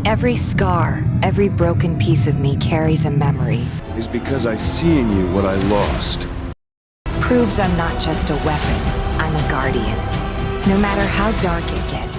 Every scar, every broken piece of me carries a memory. Is because I see in you what I lost. Proves I'm not just a weapon, I'm a guardian. No matter how dark it gets.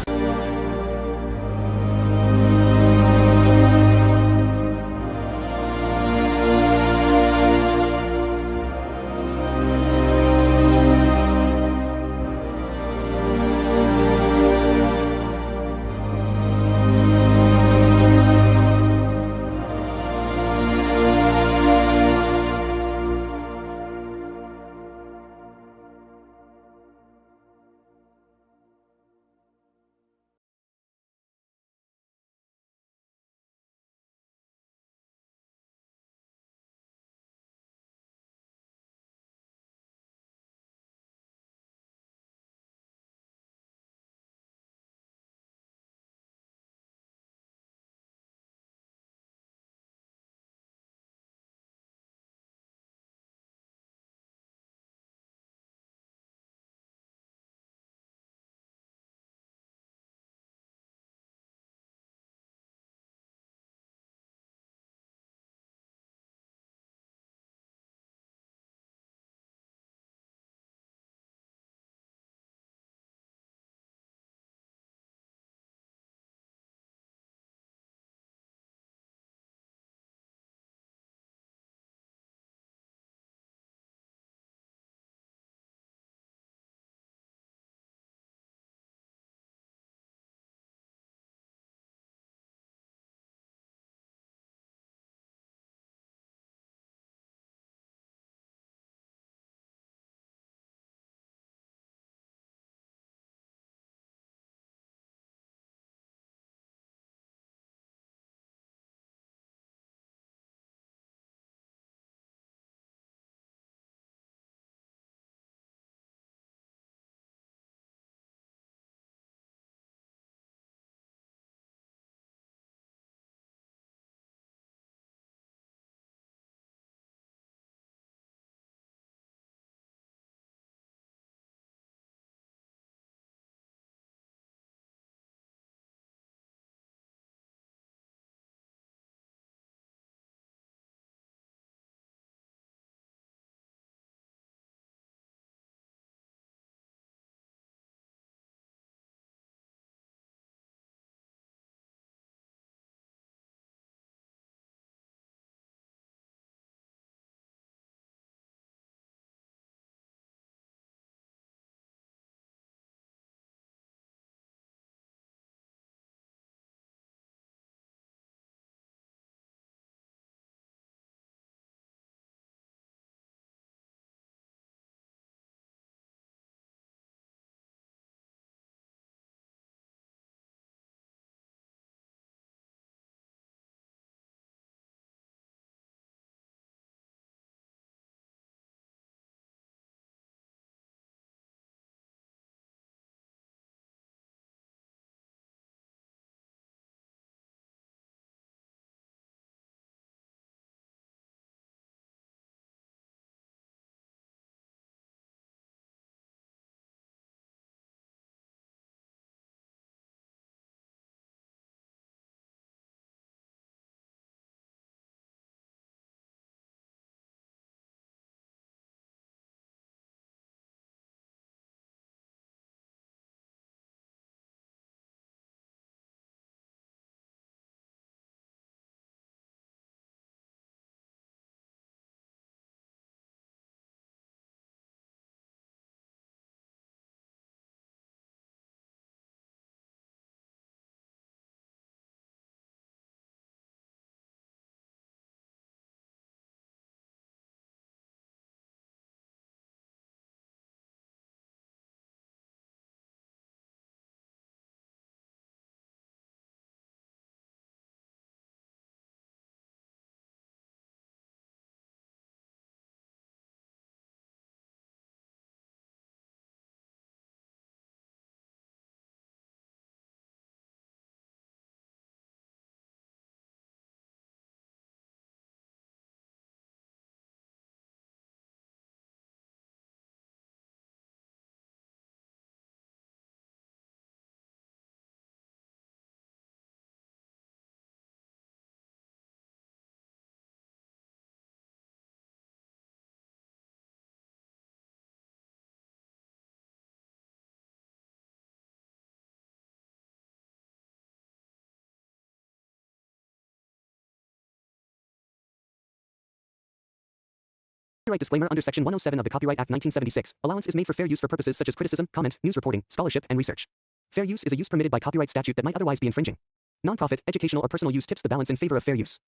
Copyright disclaimer under Section 107 of the Copyright Act 1976. Allowance is made for fair use for purposes such as criticism, comment, news reporting, scholarship, and research. Fair use is a use permitted by copyright statute that might otherwise be infringing. Nonprofit, educational, or personal use tips the balance in favor of fair use.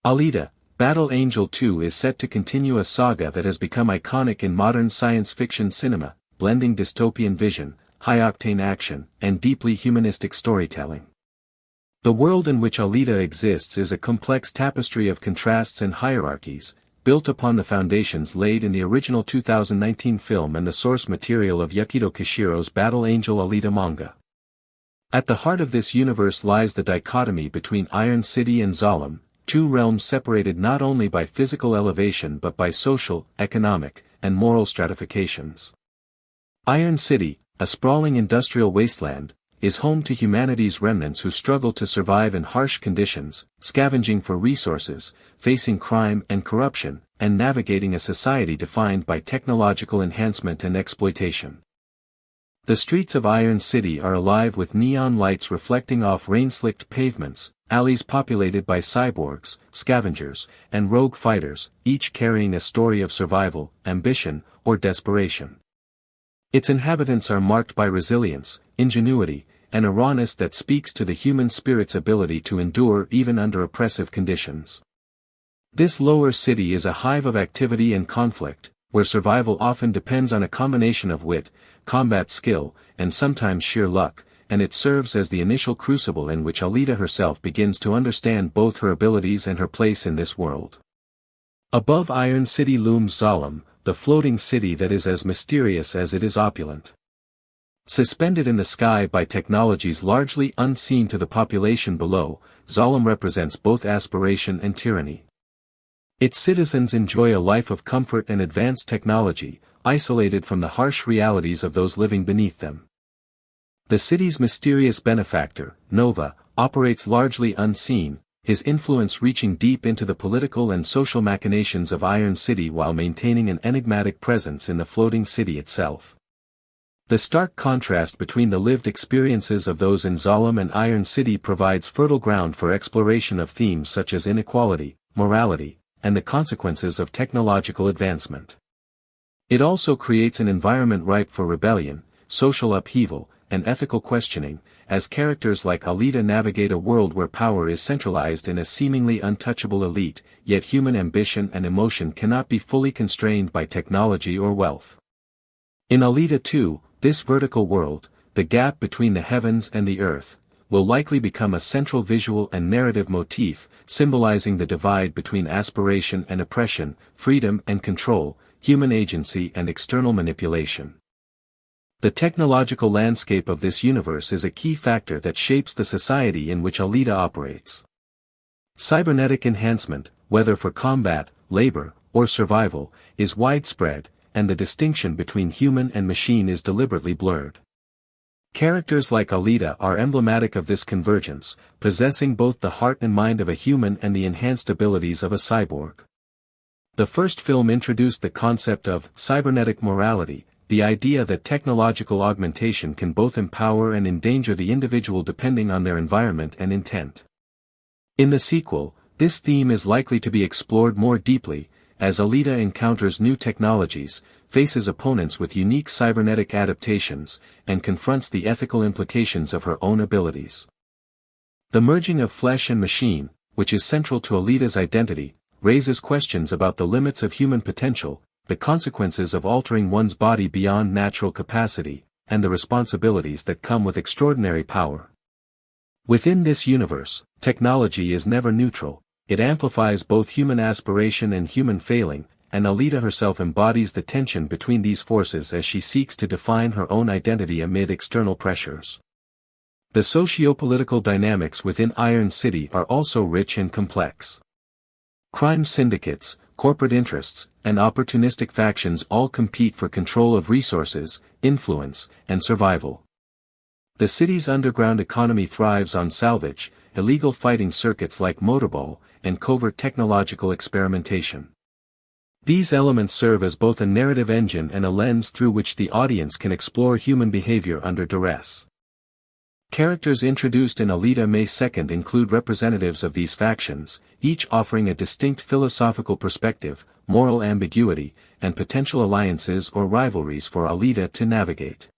Alita, Battle Angel 2 is set to continue a saga that has become iconic in modern science fiction cinema, blending dystopian vision, high-octane action, and deeply humanistic storytelling. The world in which Alita exists is a complex tapestry of contrasts and hierarchies, built upon the foundations laid in the original 2019 film and the source material of Yukito Kishiro's Battle Angel Alita manga. At the heart of this universe lies the dichotomy between Iron City and Zalem, two realms separated not only by physical elevation but by social, economic, and moral stratifications. Iron City, a sprawling industrial wasteland, is home to humanity's remnants who struggle to survive in harsh conditions, scavenging for resources, facing crime and corruption, and navigating a society defined by technological enhancement and exploitation. The streets of Iron City are alive with neon lights reflecting off rain-slicked pavements, alleys populated by cyborgs, scavengers, and rogue fighters, each carrying a story of survival, ambition, or desperation. Its inhabitants are marked by resilience, ingenuity, and a rawness that speaks to the human spirit's ability to endure even under oppressive conditions. This lower city is a hive of activity and conflict, where survival often depends on a combination of wit, combat skill, and sometimes sheer luck, and it serves as the initial crucible in which Alita herself begins to understand both her abilities and her place in this world. Above Iron City looms Zalem, the floating city that is as mysterious as it is opulent. Suspended in the sky by technologies largely unseen to the population below, Zalem represents both aspiration and tyranny. Its citizens enjoy a life of comfort and advanced technology, isolated from the harsh realities of those living beneath them. The city's mysterious benefactor, Nova, operates largely unseen, his influence reaching deep into the political and social machinations of Iron City while maintaining an enigmatic presence in the floating city itself. The stark contrast between the lived experiences of those in Zalem and Iron City provides fertile ground for exploration of themes such as inequality, morality, and the consequences of technological advancement. It also creates an environment ripe for rebellion, social upheaval, and ethical questioning, as characters like Alita navigate a world where power is centralized in a seemingly untouchable elite, yet human ambition and emotion cannot be fully constrained by technology or wealth. In Alita 2, this vertical world, the gap between the heavens and the earth, will likely become a central visual and narrative motif, symbolizing the divide between aspiration and oppression, freedom and control, human agency and external manipulation. The technological landscape of this universe is a key factor that shapes the society in which Alita operates. Cybernetic enhancement, whether for combat, labor, or survival, is widespread, and the distinction between human and machine is deliberately blurred. Characters like Alita are emblematic of this convergence, possessing both the heart and mind of a human and the enhanced abilities of a cyborg. The first film introduced the concept of cybernetic morality, the idea that technological augmentation can both empower and endanger the individual depending on their environment and intent. In the sequel, this theme is likely to be explored more deeply, as Alita encounters new technologies, faces opponents with unique cybernetic adaptations, and confronts the ethical implications of her own abilities. The merging of flesh and machine, which is central to Alita's identity, raises questions about the limits of human potential, the consequences of altering one's body beyond natural capacity, and the responsibilities that come with extraordinary power. Within this universe, technology is never neutral, it amplifies both human aspiration and human failing, and Alita herself embodies the tension between these forces as she seeks to define her own identity amid external pressures. The socio-political dynamics within Iron City are also rich and complex. Crime syndicates, corporate interests, and opportunistic factions all compete for control of resources, influence, and survival. The city's underground economy thrives on salvage, illegal fighting circuits like motorball, and covert technological experimentation. These elements serve as both a narrative engine and a lens through which the audience can explore human behavior under duress. Characters introduced in Alita May 2nd include representatives of these factions, each offering a distinct philosophical perspective, moral ambiguity, and potential alliances or rivalries for Alita to navigate.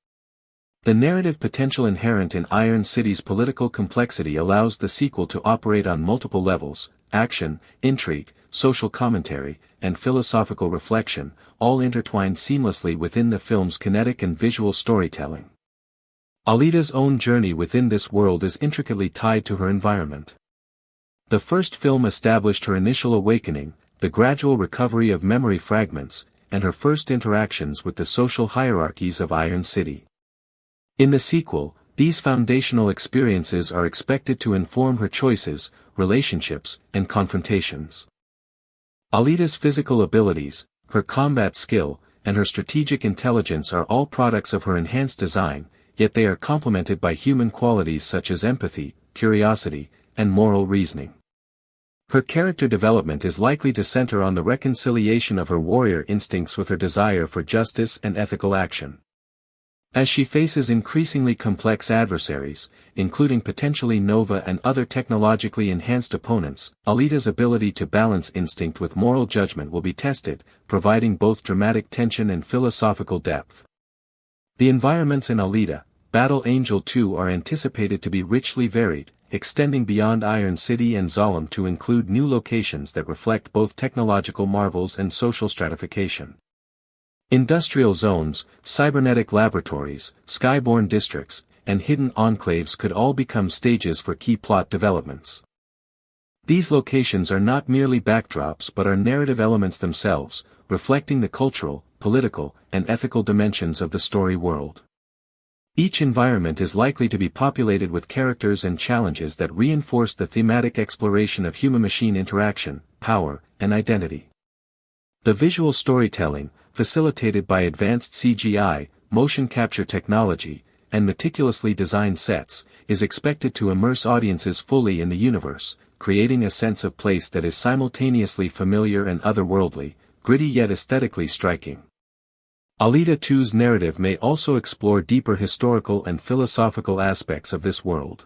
The narrative potential inherent in Iron City's political complexity allows the sequel to operate on multiple levels: action, intrigue, social commentary, and philosophical reflection, all intertwined seamlessly within the film's kinetic and visual storytelling. Alita's own journey within this world is intricately tied to her environment. The first film established her initial awakening, the gradual recovery of memory fragments, and her first interactions with the social hierarchies of Iron City. In the sequel, these foundational experiences are expected to inform her choices, relationships, and confrontations. Alita's physical abilities, her combat skill, and her strategic intelligence are all products of her enhanced design, yet they are complemented by human qualities such as empathy, curiosity, and moral reasoning. Her character development is likely to center on the reconciliation of her warrior instincts with her desire for justice and ethical action. As she faces increasingly complex adversaries, including potentially Nova and other technologically enhanced opponents, Alita's ability to balance instinct with moral judgment will be tested, providing both dramatic tension and philosophical depth. The environments in Alita, Battle Angel 2 are anticipated to be richly varied, extending beyond Iron City and Zalem to include new locations that reflect both technological marvels and social stratification. Industrial zones, cybernetic laboratories, skyborne districts, and hidden enclaves could all become stages for key plot developments. These locations are not merely backdrops but are narrative elements themselves, reflecting the cultural, political, and ethical dimensions of the story world. Each environment is likely to be populated with characters and challenges that reinforce the thematic exploration of human-machine interaction, power, and identity. The visual storytelling, facilitated by advanced CGI, motion capture technology, and meticulously designed sets, is expected to immerse audiences fully in the universe, creating a sense of place that is simultaneously familiar and otherworldly, gritty yet aesthetically striking. Alita 2's narrative may also explore deeper historical and philosophical aspects of this world.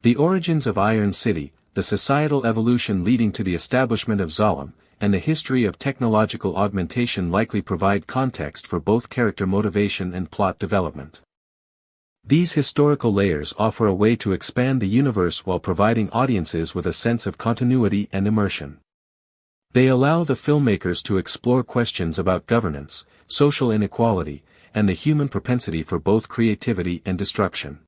The origins of Iron City, the societal evolution leading to the establishment of Zalem, and the history of technological augmentation likely provide context for both character motivation and plot development. These historical layers offer a way to expand the universe while providing audiences with a sense of continuity and immersion. They allow the filmmakers to explore questions about governance, social inequality, and the human propensity for both creativity and destruction.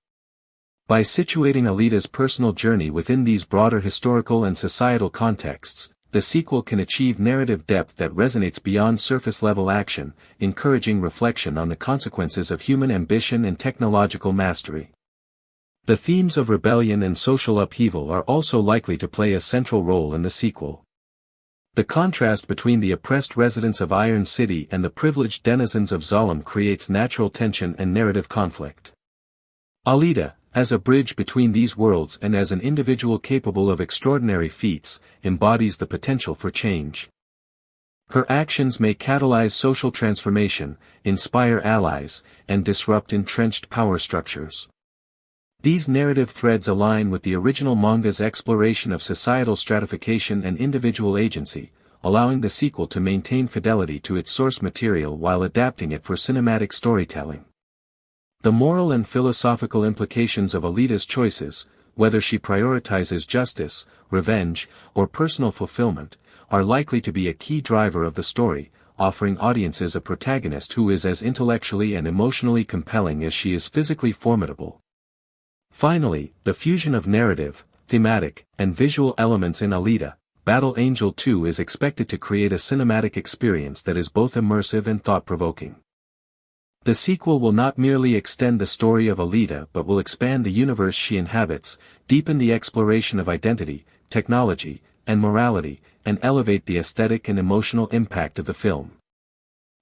By situating Alita's personal journey within these broader historical and societal contexts, the sequel can achieve narrative depth that resonates beyond surface-level action, encouraging reflection on the consequences of human ambition and technological mastery. The themes of rebellion and social upheaval are also likely to play a central role in the sequel. The contrast between the oppressed residents of Iron City and the privileged denizens of Zalem creates natural tension and narrative conflict. Alita, as a bridge between these worlds and as an individual capable of extraordinary feats, embodies the potential for change. Her actions may catalyze social transformation, inspire allies, and disrupt entrenched power structures. These narrative threads align with the original manga's exploration of societal stratification and individual agency, allowing the sequel to maintain fidelity to its source material while adapting it for cinematic storytelling. The moral and philosophical implications of Alita's choices, whether she prioritizes justice, revenge, or personal fulfillment, are likely to be a key driver of the story, offering audiences a protagonist who is as intellectually and emotionally compelling as she is physically formidable. Finally, the fusion of narrative, thematic, and visual elements in Alita, Battle Angel 2 is expected to create a cinematic experience that is both immersive and thought-provoking. The sequel will not merely extend the story of Alita but will expand the universe she inhabits, deepen the exploration of identity, technology, and morality, and elevate the aesthetic and emotional impact of the film.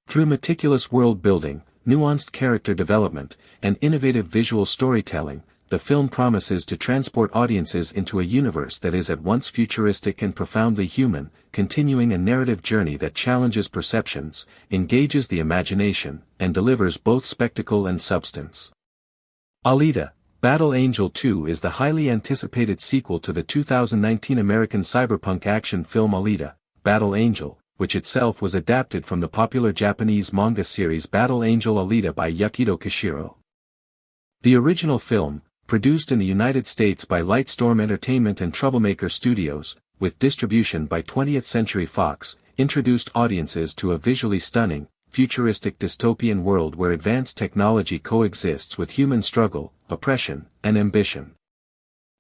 Through meticulous world-building, nuanced character development, and innovative visual storytelling, the film promises to transport audiences into a universe that is at once futuristic and profoundly human, continuing a narrative journey that challenges perceptions, engages the imagination, and delivers both spectacle and substance. Alita, Battle Angel 2 is the highly anticipated sequel to the 2019 American cyberpunk action film Alita, Battle Angel, which itself was adapted from the popular Japanese manga series Battle Angel Alita by Yukito Kishiro. The original film, produced in the United States by Lightstorm Entertainment and Troublemaker Studios, with distribution by 20th Century Fox, introduced audiences to a visually stunning, futuristic dystopian world where advanced technology coexists with human struggle, oppression, and ambition.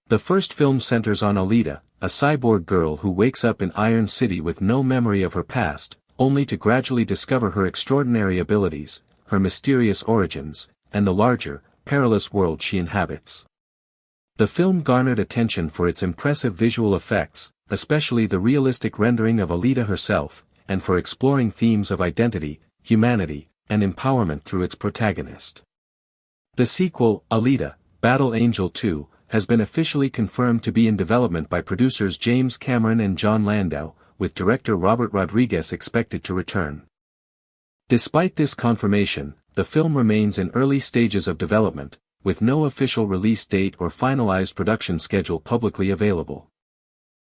The first film centers on Alita, a cyborg girl who wakes up in Iron City with no memory of her past, only to gradually discover her extraordinary abilities, her mysterious origins, and the larger, perilous world she inhabits. The film garnered attention for its impressive visual effects, especially the realistic rendering of Alita herself, and for exploring themes of identity, humanity, and empowerment through its protagonist. The sequel, Alita, Battle Angel 2, has been officially confirmed to be in development by producers James Cameron and John Landau, with director Robert Rodriguez expected to return. Despite this confirmation, the film remains in early stages of development, with no official release date or finalized production schedule publicly available.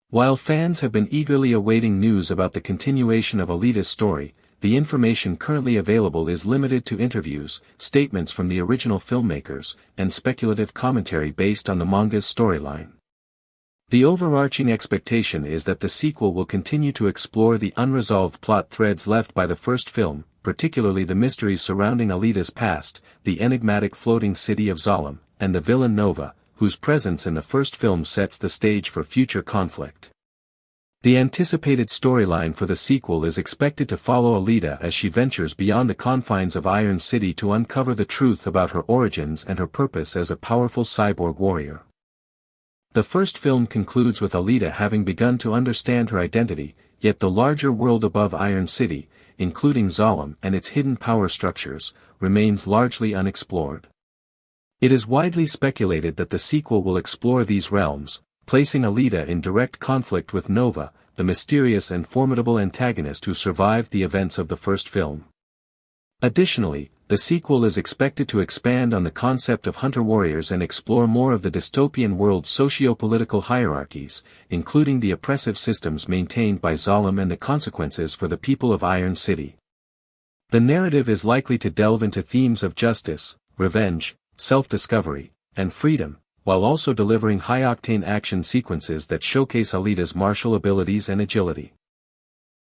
While fans have been eagerly awaiting news about the continuation of Alita's story, the information currently available is limited to interviews, statements from the original filmmakers, and speculative commentary based on the manga's storyline. The overarching expectation is that the sequel will continue to explore the unresolved plot threads left by the first film, particularly the mysteries surrounding Alita's past, the enigmatic floating city of Zalem, and the villain Nova, whose presence in the first film sets the stage for future conflict. The anticipated storyline for the sequel is expected to follow Alita as she ventures beyond the confines of Iron City to uncover the truth about her origins and her purpose as a powerful cyborg warrior. The first film concludes with Alita having begun to understand her identity, yet the larger world above Iron City, including Zalem and its hidden power structures, remains largely unexplored. It is widely speculated that the sequel will explore these realms, placing Alita in direct conflict with Nova, the mysterious and formidable antagonist who survived the events of the first film. Additionally, the sequel is expected to expand on the concept of hunter warriors and explore more of the dystopian world's socio-political hierarchies, including the oppressive systems maintained by Zalem and the consequences for the people of Iron City. The narrative is likely to delve into themes of justice, revenge, self-discovery, and freedom, while also delivering high-octane action sequences that showcase Alita's martial abilities and agility.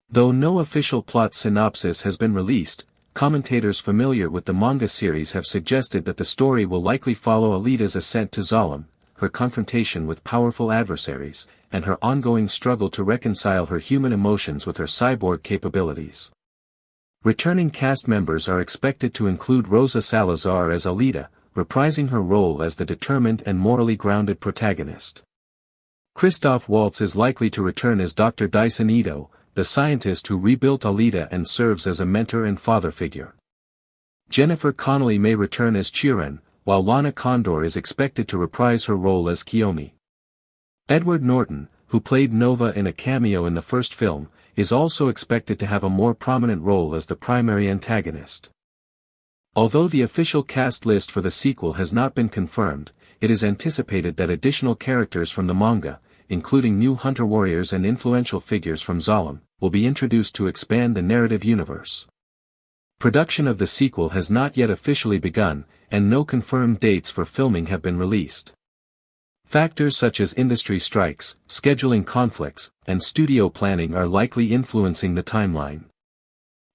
Though no official plot synopsis has been released, commentators familiar with the manga series have suggested that the story will likely follow Alita's ascent to Zalem, her confrontation with powerful adversaries, and her ongoing struggle to reconcile her human emotions with her cyborg capabilities. Returning cast members are expected to include Rosa Salazar as Alita, reprising her role as the determined and morally grounded protagonist. Christoph Waltz is likely to return as Dr. Dyson Ito, the scientist who rebuilt Alita and serves as a mentor and father figure. Jennifer Connelly may return as Chiron, while Lana Condor is expected to reprise her role as Kiyomi. Edward Norton, who played Nova in a cameo in the first film, is also expected to have a more prominent role as the primary antagonist. Although the official cast list for the sequel has not been confirmed, it is anticipated that additional characters from the manga, including new hunter warriors and influential figures from Zalem, will be introduced to expand the narrative universe. Production of the sequel has not yet officially begun, and no confirmed dates for filming have been released. Factors such as industry strikes, scheduling conflicts, and studio planning are likely influencing the timeline.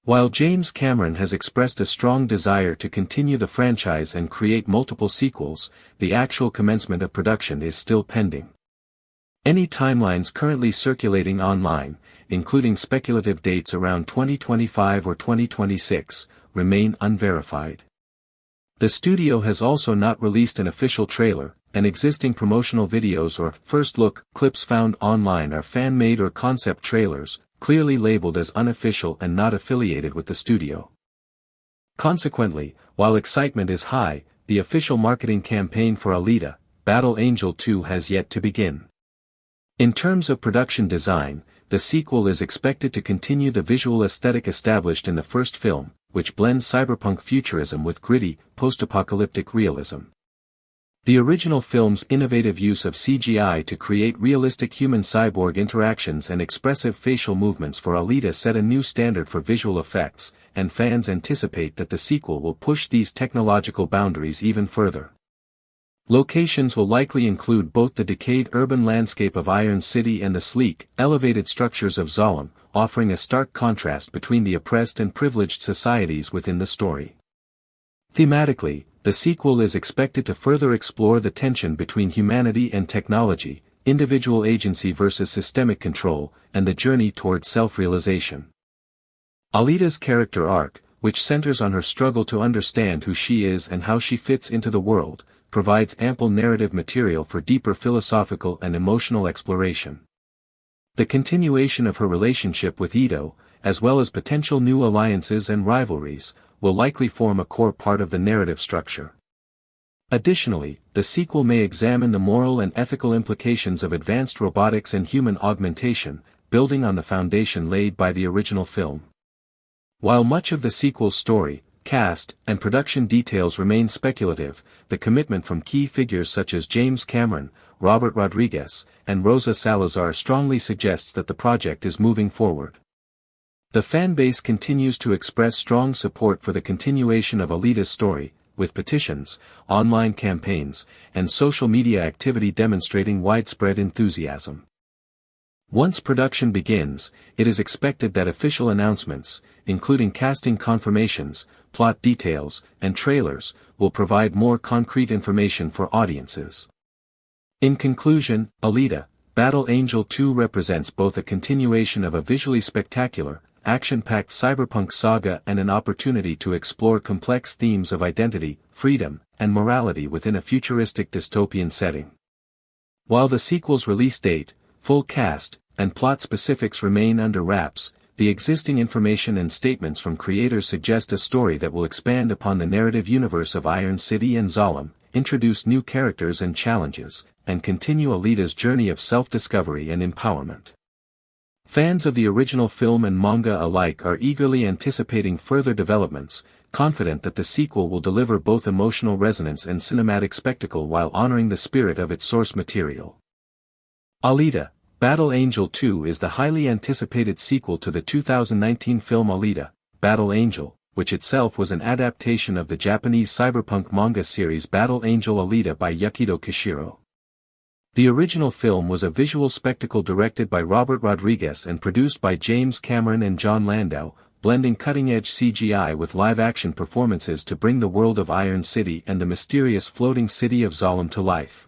While James Cameron has expressed a strong desire to continue the franchise and create multiple sequels, the actual commencement of production is still pending. Any timelines currently circulating online, including speculative dates around 2025 or 2026, remain unverified. The studio has also not released an official trailer, and existing promotional videos or first-look clips found online are fan-made or concept trailers, clearly labeled as unofficial and not affiliated with the studio. Consequently, while excitement is high, the official marketing campaign for Alita, Battle Angel 2 has yet to begin. In terms of production design, the sequel is expected to continue the visual aesthetic established in the first film, which blends cyberpunk futurism with gritty, post-apocalyptic realism. The original film's innovative use of CGI to create realistic human-cyborg interactions and expressive facial movements for Alita set a new standard for visual effects, and fans anticipate that the sequel will push these technological boundaries even further. Locations will likely include both the decayed urban landscape of Iron City and the sleek, elevated structures of Zalem, offering a stark contrast between the oppressed and privileged societies within the story. Thematically, the sequel is expected to further explore the tension between humanity and technology, individual agency versus systemic control, and the journey toward self-realization. Alita's character arc, which centers on her struggle to understand who she is and how she fits into the world, provides ample narrative material for deeper philosophical and emotional exploration. The continuation of her relationship with Ito, as well as potential new alliances and rivalries, will likely form a core part of the narrative structure. Additionally, the sequel may examine the moral and ethical implications of advanced robotics and human augmentation, building on the foundation laid by the original film. While much of the sequel's story, cast, and production details remain speculative, the commitment from key figures such as James Cameron, Robert Rodriguez, and Rosa Salazar strongly suggests that the project is moving forward. The fanbase continues to express strong support for the continuation of Alita's story, with petitions, online campaigns, and social media activity demonstrating widespread enthusiasm. Once production begins, it is expected that official announcements, including casting confirmations, plot details, and trailers, will provide more concrete information for audiences. In conclusion, Alita, Battle Angel 2 represents both a continuation of a visually spectacular, action-packed cyberpunk saga and an opportunity to explore complex themes of identity, freedom, and morality within a futuristic dystopian setting. While the sequel's release date, full cast, and plot specifics remain under wraps, the existing information and statements from creators suggest a story that will expand upon the narrative universe of Iron City and Zalem, introduce new characters and challenges, and continue Alita's journey of self-discovery and empowerment. Fans of the original film and manga alike are eagerly anticipating further developments, confident that the sequel will deliver both emotional resonance and cinematic spectacle while honoring the spirit of its source material. Alita, Battle Angel 2 is the highly anticipated sequel to the 2019 film Alita, Battle Angel, which itself was an adaptation of the Japanese cyberpunk manga series Battle Angel Alita by Yukito Kishiro. The original film was a visual spectacle directed by Robert Rodriguez and produced by James Cameron and John Landau, blending cutting-edge CGI with live-action performances to bring the world of Iron City and the mysterious floating city of Zalem to life.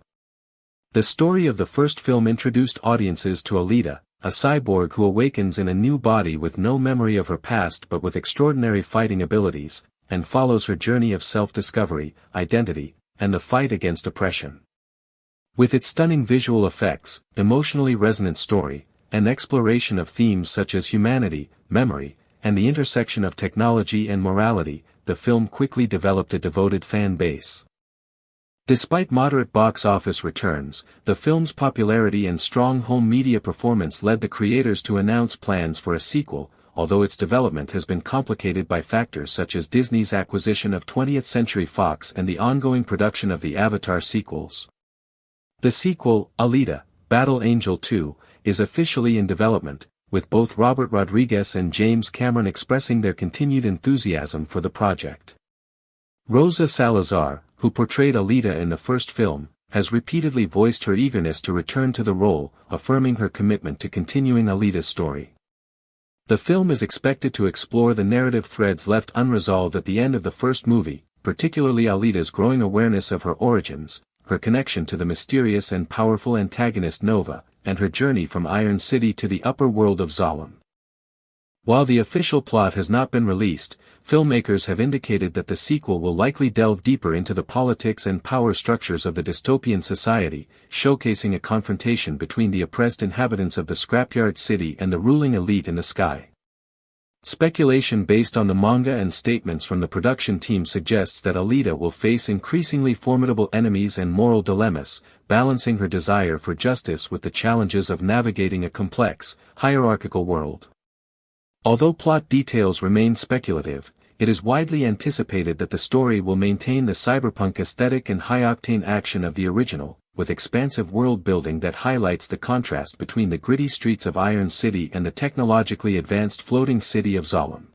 The story of the first film introduced audiences to Alita, a cyborg who awakens in a new body with no memory of her past but with extraordinary fighting abilities, and follows her journey of self-discovery, identity, and the fight against oppression. With its stunning visual effects, emotionally resonant story, and exploration of themes such as humanity, memory, and the intersection of technology and morality, the film quickly developed a devoted fan base. Despite moderate box office returns, the film's popularity and strong home media performance led the creators to announce plans for a sequel, although its development has been complicated by factors such as Disney's acquisition of 20th Century Fox and the ongoing production of the Avatar sequels. The sequel, Alita, Battle Angel 2, is officially in development, with both Robert Rodriguez and James Cameron expressing their continued enthusiasm for the project. Rosa Salazar, who portrayed Alita in the first film, has repeatedly voiced her eagerness to return to the role, affirming her commitment to continuing Alita's story. The film is expected to explore the narrative threads left unresolved at the end of the first movie, particularly Alita's growing awareness of her origins, her connection to the mysterious and powerful antagonist Nova, and her journey from Iron City to the upper world of Zalem. While the official plot has not been released, filmmakers have indicated that the sequel will likely delve deeper into the politics and power structures of the dystopian society, showcasing a confrontation between the oppressed inhabitants of the scrapyard city and the ruling elite in the sky. Speculation based on the manga and statements from the production team suggests that Alita will face increasingly formidable enemies and moral dilemmas, balancing her desire for justice with the challenges of navigating a complex, hierarchical world. Although plot details remain speculative, it is widely anticipated that the story will maintain the cyberpunk aesthetic and high-octane action of the original, with expansive world-building that highlights the contrast between the gritty streets of Iron City and the technologically advanced floating city of Zalem.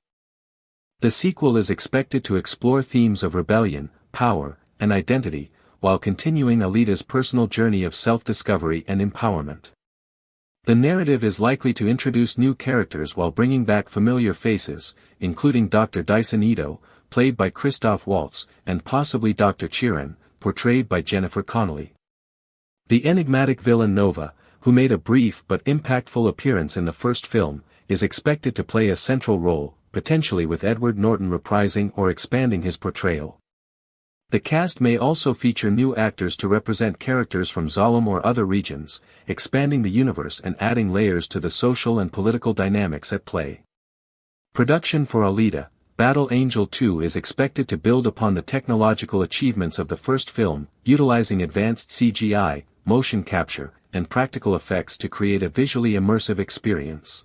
The sequel is expected to explore themes of rebellion, power, and identity, while continuing Alita's personal journey of self-discovery and empowerment. The narrative is likely to introduce new characters while bringing back familiar faces, including Dr. Dyson Ito, played by Christoph Waltz, and possibly Dr. Chiron, portrayed by Jennifer Connelly. The enigmatic villain Nova, who made a brief but impactful appearance in the first film, is expected to play a central role, potentially with Edward Norton reprising or expanding his portrayal. The cast may also feature new actors to represent characters from Zalem or other regions, expanding the universe and adding layers to the social and political dynamics at play. Production for Alita, Battle Angel 2 is expected to build upon the technological achievements of the first film, utilizing advanced CGI, motion capture, and practical effects to create a visually immersive experience.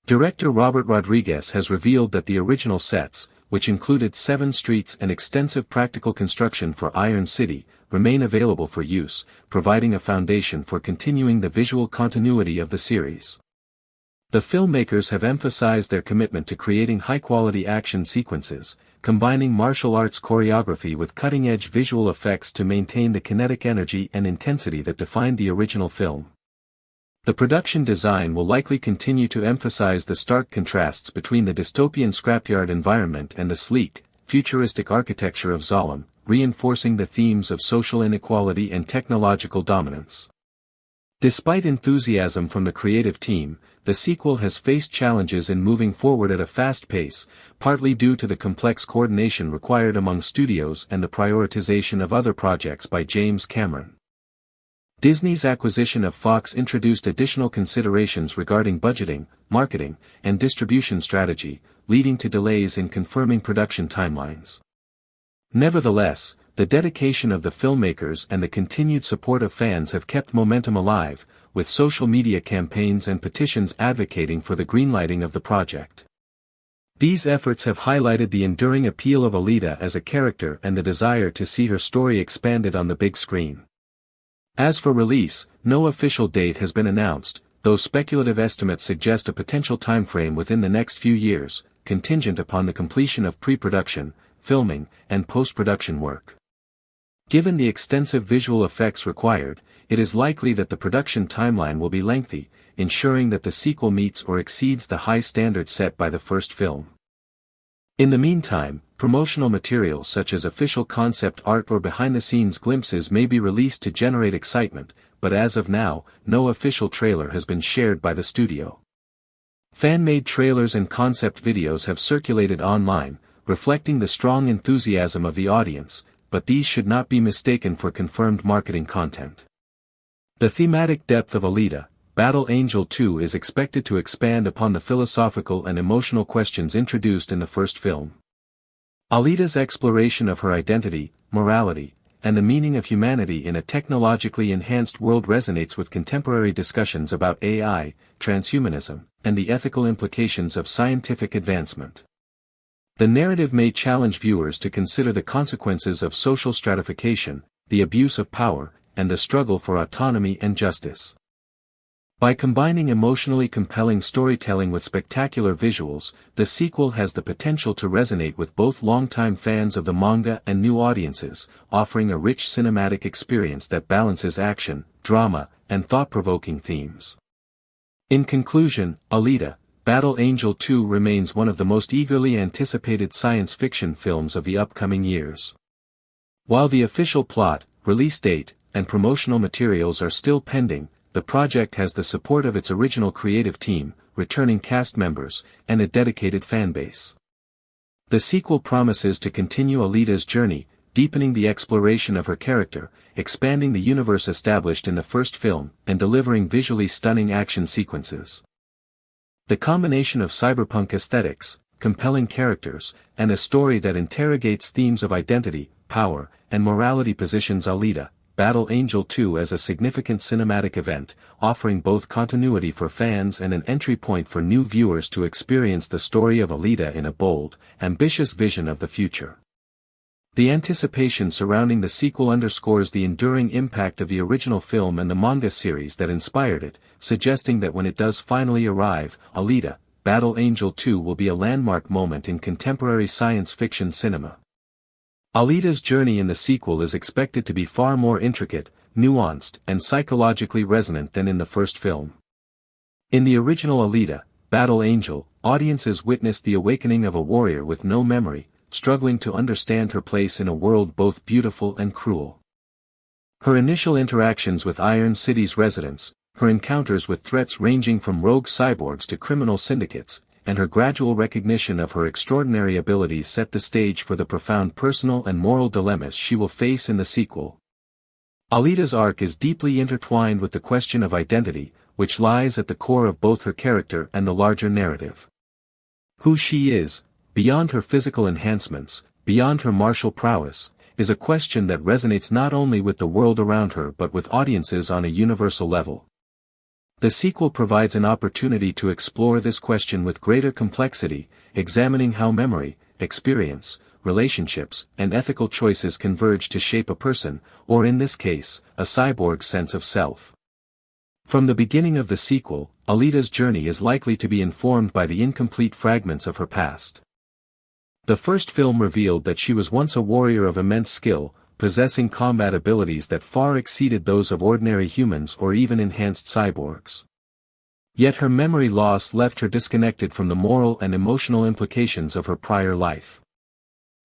Director Robert Rodriguez has revealed that the original sets, which included 7 streets and extensive practical construction for Iron City, remain available for use, providing a foundation for continuing the visual continuity of the series. The filmmakers have emphasized their commitment to creating high-quality action sequences, combining martial arts choreography with cutting-edge visual effects to maintain the kinetic energy and intensity that defined the original film. The production design will likely continue to emphasize the stark contrasts between the dystopian scrapyard environment and the sleek, futuristic architecture of Zalem, reinforcing the themes of social inequality and technological dominance. Despite enthusiasm from the creative team, the sequel has faced challenges in moving forward at a fast pace, partly due to the complex coordination required among studios and the prioritization of other projects by James Cameron. Disney's acquisition of Fox introduced additional considerations regarding budgeting, marketing, and distribution strategy, leading to delays in confirming production timelines. Nevertheless, the dedication of the filmmakers and the continued support of fans have kept momentum alive, with social media campaigns and petitions advocating for the greenlighting of the project. These efforts have highlighted the enduring appeal of Alita as a character and the desire to see her story expanded on the big screen. As for release, no official date has been announced, though speculative estimates suggest a potential timeframe within the next few years, contingent upon the completion of pre-production, filming, and post-production work. Given the extensive visual effects required, it is likely that the production timeline will be lengthy, ensuring that the sequel meets or exceeds the high standards set by the first film. In the meantime, promotional materials such as official concept art or behind-the-scenes glimpses may be released to generate excitement, but as of now, no official trailer has been shared by the studio. Fan-made trailers and concept videos have circulated online, reflecting the strong enthusiasm of the audience, but these should not be mistaken for confirmed marketing content. The thematic depth of Alita, Battle Angel 2 is expected to expand upon the philosophical and emotional questions introduced in the first film. Alita's exploration of her identity, morality, and the meaning of humanity in a technologically enhanced world resonates with contemporary discussions about AI, transhumanism, and the ethical implications of scientific advancement. The narrative may challenge viewers to consider the consequences of social stratification, the abuse of power, and the struggle for autonomy and justice. By combining emotionally compelling storytelling with spectacular visuals, the sequel has the potential to resonate with both longtime fans of the manga and new audiences, offering a rich cinematic experience that balances action, drama, and thought-provoking themes. In conclusion, Alita, Battle Angel 2 remains one of the most eagerly anticipated science fiction films of the upcoming years. While the official plot, release date, and promotional materials are still pending, the project has the support of its original creative team, returning cast members, and a dedicated fanbase. The sequel promises to continue Alita's journey, deepening the exploration of her character, expanding the universe established in the first film, and delivering visually stunning action sequences. The combination of cyberpunk aesthetics, compelling characters, and a story that interrogates themes of identity, power, and morality positions Alita, Battle Angel 2 as a significant cinematic event, offering both continuity for fans and an entry point for new viewers to experience the story of Alita in a bold, ambitious vision of the future. The anticipation surrounding the sequel underscores the enduring impact of the original film and the manga series that inspired it, suggesting that when it does finally arrive, Alita, Battle Angel 2 will be a landmark moment in contemporary science fiction cinema. Alita's journey in the sequel is expected to be far more intricate, nuanced, and psychologically resonant than in the first film. In the original Alita, Battle Angel, audiences witnessed the awakening of a warrior with no memory, struggling to understand her place in a world both beautiful and cruel. Her initial interactions with Iron City's residents, her encounters with threats ranging from rogue cyborgs to criminal syndicates, and her gradual recognition of her extraordinary abilities set the stage for the profound personal and moral dilemmas she will face in the sequel. Alita's arc is deeply intertwined with the question of identity, which lies at the core of both her character and the larger narrative. Who she is, beyond her physical enhancements, beyond her martial prowess, is a question that resonates not only with the world around her but with audiences on a universal level. The sequel provides an opportunity to explore this question with greater complexity, examining how memory, experience, relationships, and ethical choices converge to shape a person, or in this case, a cyborg's sense of self. From the beginning of the sequel, Alita's journey is likely to be informed by the incomplete fragments of her past. The first film revealed that she was once a warrior of immense skill, possessing combat abilities that far exceeded those of ordinary humans or even enhanced cyborgs. Yet her memory loss left her disconnected from the moral and emotional implications of her prior life.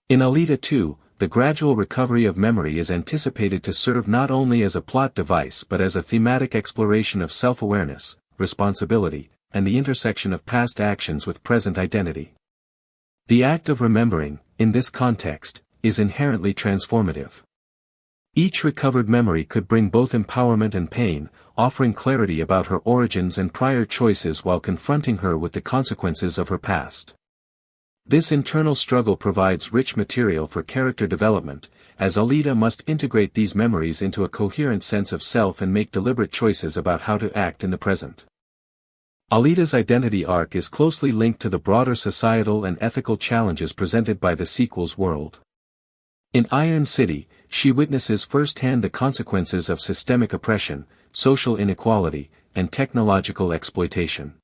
In Alita 2, the gradual recovery of memory is anticipated to serve not only as a plot device but as a thematic exploration of self-awareness, responsibility, and the intersection of past actions with present identity. The act of remembering, in this context, is inherently transformative. Each recovered memory could bring both empowerment and pain, offering clarity about her origins and prior choices while confronting her with the consequences of her past. This internal struggle provides rich material for character development, as Alita must integrate these memories into a coherent sense of self and make deliberate choices about how to act in the present. Alita's identity arc is closely linked to the broader societal and ethical challenges presented by the sequel's world. In Iron City, she witnesses firsthand the consequences of systemic oppression, social inequality, and technological exploitation.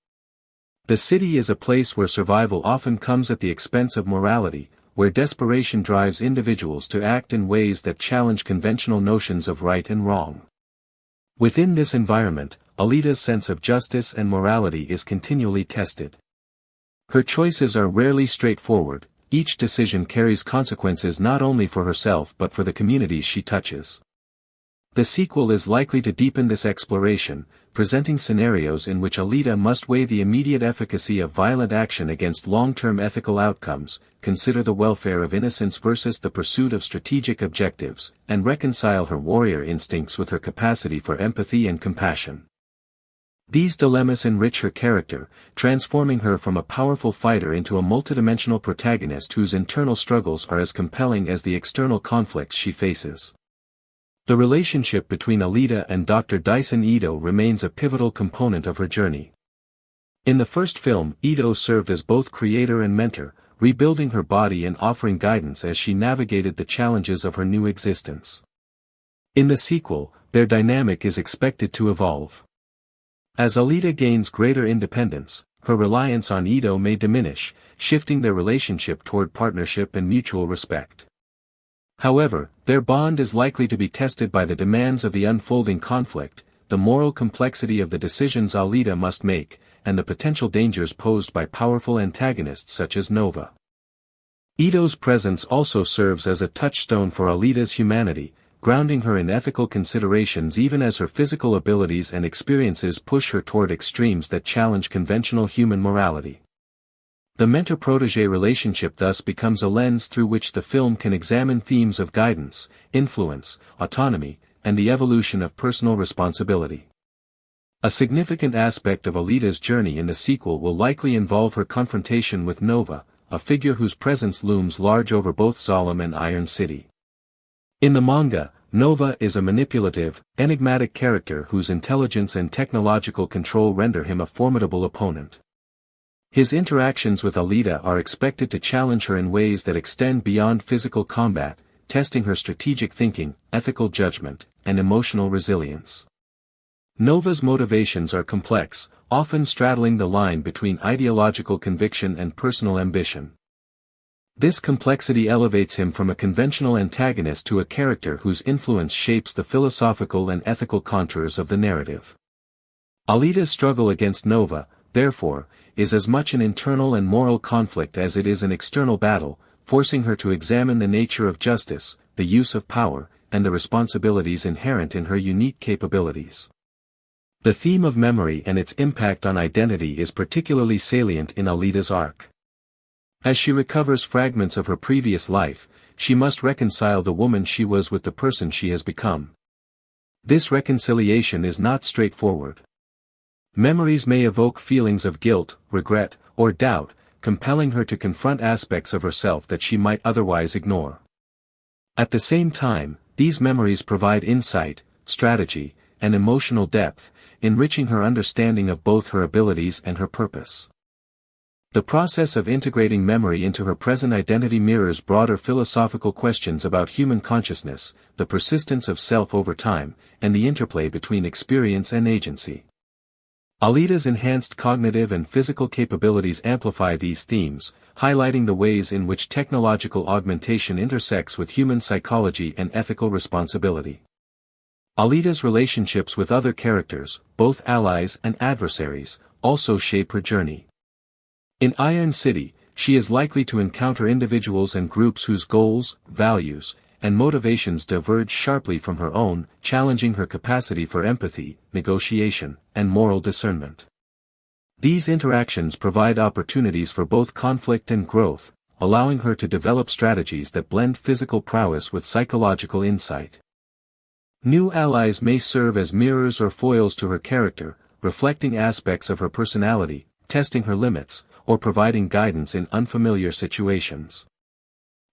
The city is a place where survival often comes at the expense of morality, where desperation drives individuals to act in ways that challenge conventional notions of right and wrong. Within this environment, Alita's sense of justice and morality is continually tested. Her choices are rarely straightforward. Each decision carries consequences not only for herself but for the communities she touches. The sequel is likely to deepen this exploration, presenting scenarios in which Alita must weigh the immediate efficacy of violent action against long-term ethical outcomes, consider the welfare of innocents versus the pursuit of strategic objectives, and reconcile her warrior instincts with her capacity for empathy and compassion. These dilemmas enrich her character, transforming her from a powerful fighter into a multidimensional protagonist whose internal struggles are as compelling as the external conflicts she faces. The relationship between Alita and Dr. Dyson Ito remains a pivotal component of her journey. In the first film, Ito served as both creator and mentor, rebuilding her body and offering guidance as she navigated the challenges of her new existence. In the sequel, their dynamic is expected to evolve. As Alita gains greater independence, her reliance on Ito may diminish, shifting their relationship toward partnership and mutual respect. However, their bond is likely to be tested by the demands of the unfolding conflict, the moral complexity of the decisions Alita must make, and the potential dangers posed by powerful antagonists such as Nova. Ito's presence also serves as a touchstone for Alita's humanity, grounding her in ethical considerations even as her physical abilities and experiences push her toward extremes that challenge conventional human morality. The mentor-protégé relationship thus becomes a lens through which the film can examine themes of guidance, influence, autonomy, and the evolution of personal responsibility. A significant aspect of Alita's journey in the sequel will likely involve her confrontation with Nova, a figure whose presence looms large over both Zalem and Iron City. In the manga, Nova is a manipulative, enigmatic character whose intelligence and technological control render him a formidable opponent. His interactions with Alita are expected to challenge her in ways that extend beyond physical combat, testing her strategic thinking, ethical judgment, and emotional resilience. Nova's motivations are complex, often straddling the line between ideological conviction and personal ambition. This complexity elevates him from a conventional antagonist to a character whose influence shapes the philosophical and ethical contours of the narrative. Alita's struggle against Nova, therefore, is as much an internal and moral conflict as it is an external battle, forcing her to examine the nature of justice, the use of power, and the responsibilities inherent in her unique capabilities. The theme of memory and its impact on identity is particularly salient in Alita's arc. As she recovers fragments of her previous life, she must reconcile the woman she was with the person she has become. This reconciliation is not straightforward. Memories may evoke feelings of guilt, regret, or doubt, compelling her to confront aspects of herself that she might otherwise ignore. At the same time, these memories provide insight, strategy, and emotional depth, enriching her understanding of both her abilities and her purpose. The process of integrating memory into her present identity mirrors broader philosophical questions about human consciousness, the persistence of self over time, and the interplay between experience and agency. Alita's enhanced cognitive and physical capabilities amplify these themes, highlighting the ways in which technological augmentation intersects with human psychology and ethical responsibility. Alita's relationships with other characters, both allies and adversaries, also shape her journey. In Iron City, she is likely to encounter individuals and groups whose goals, values, and motivations diverge sharply from her own, challenging her capacity for empathy, negotiation, and moral discernment. These interactions provide opportunities for both conflict and growth, allowing her to develop strategies that blend physical prowess with psychological insight. New allies may serve as mirrors or foils to her character, reflecting aspects of her personality, testing her limits, or providing guidance in unfamiliar situations.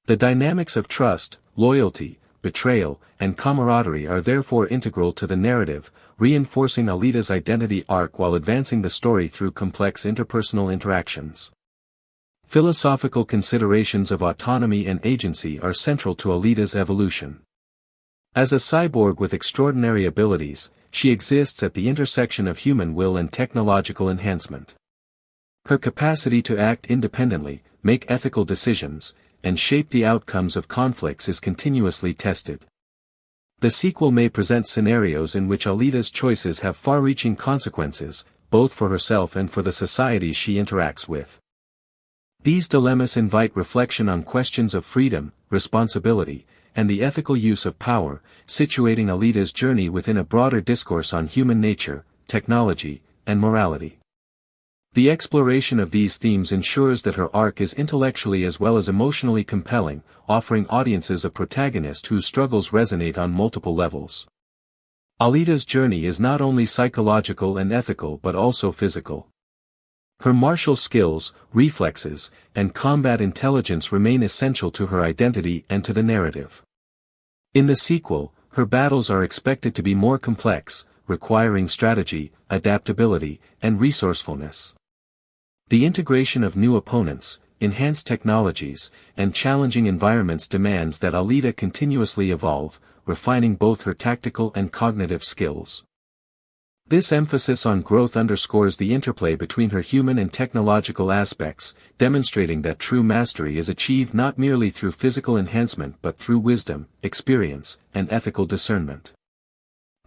The dynamics of trust, loyalty, betrayal, and camaraderie are therefore integral to the narrative, reinforcing Alita's identity arc while advancing the story through complex interpersonal interactions. Philosophical considerations of autonomy and agency are central to Alita's evolution. As a cyborg with extraordinary abilities, she exists at the intersection of human will and technological enhancement. Her capacity to act independently, make ethical decisions, and shape the outcomes of conflicts is continuously tested. The sequel may present scenarios in which Alita's choices have far-reaching consequences, both for herself and for the societies she interacts with. These dilemmas invite reflection on questions of freedom, responsibility, and the ethical use of power, situating Alita's journey within a broader discourse on human nature, technology, and morality. The exploration of these themes ensures that her arc is intellectually as well as emotionally compelling, offering audiences a protagonist whose struggles resonate on multiple levels. Alita's journey is not only psychological and ethical but also physical. Her martial skills, reflexes, and combat intelligence remain essential to her identity and to the narrative. In the sequel, her battles are expected to be more complex, requiring strategy, adaptability, and resourcefulness. The integration of new opponents, enhanced technologies, and challenging environments demands that Alita continuously evolve, refining both her tactical and cognitive skills. This emphasis on growth underscores the interplay between her human and technological aspects, demonstrating that true mastery is achieved not merely through physical enhancement but through wisdom, experience, and ethical discernment.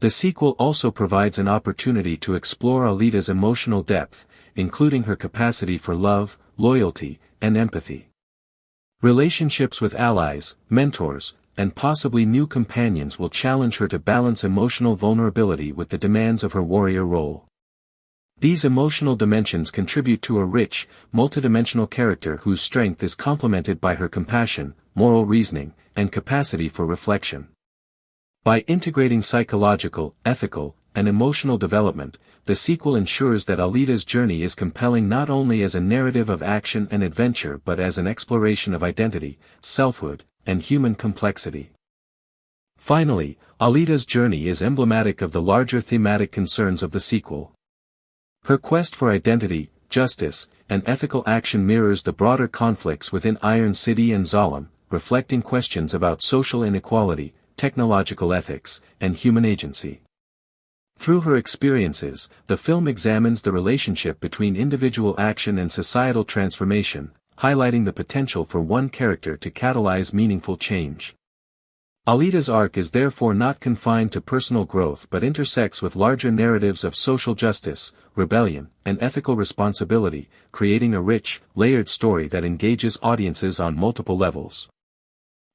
The sequel also provides an opportunity to explore Alita's emotional depth, including her capacity for love, loyalty, and empathy. Relationships with allies, mentors, and possibly new companions will challenge her to balance emotional vulnerability with the demands of her warrior role. These emotional dimensions contribute to a rich, multidimensional character whose strength is complemented by her compassion, moral reasoning, and capacity for reflection. By integrating psychological, ethical, and emotional development, the sequel ensures that Alita's journey is compelling not only as a narrative of action and adventure but as an exploration of identity, selfhood, and human complexity. Finally, Alita's journey is emblematic of the larger thematic concerns of the sequel. Her quest for identity, justice, and ethical action mirrors the broader conflicts within Iron City and Zalem, reflecting questions about social inequality, technological ethics, and human agency. Through her experiences, the film examines the relationship between individual action and societal transformation, highlighting the potential for one character to catalyze meaningful change. Alita's arc is therefore not confined to personal growth but intersects with larger narratives of social justice, rebellion, and ethical responsibility, creating a rich, layered story that engages audiences on multiple levels.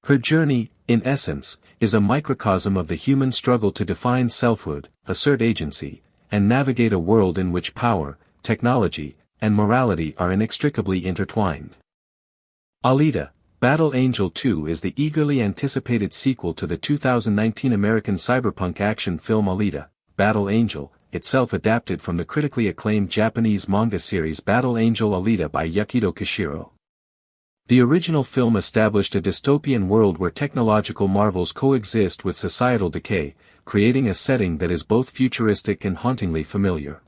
Her journey, in essence, is a microcosm of the human struggle to define selfhood, assert agency, and navigate a world in which power, technology, and morality are inextricably intertwined. Alita, Battle Angel 2 is the eagerly anticipated sequel to the 2019 American cyberpunk action film Alita, Battle Angel, itself adapted from the critically acclaimed Japanese manga series Battle Angel Alita by Yukito Kishiro. The original film established a dystopian world where technological marvels coexist with societal decay, creating a setting that is both futuristic and hauntingly familiar.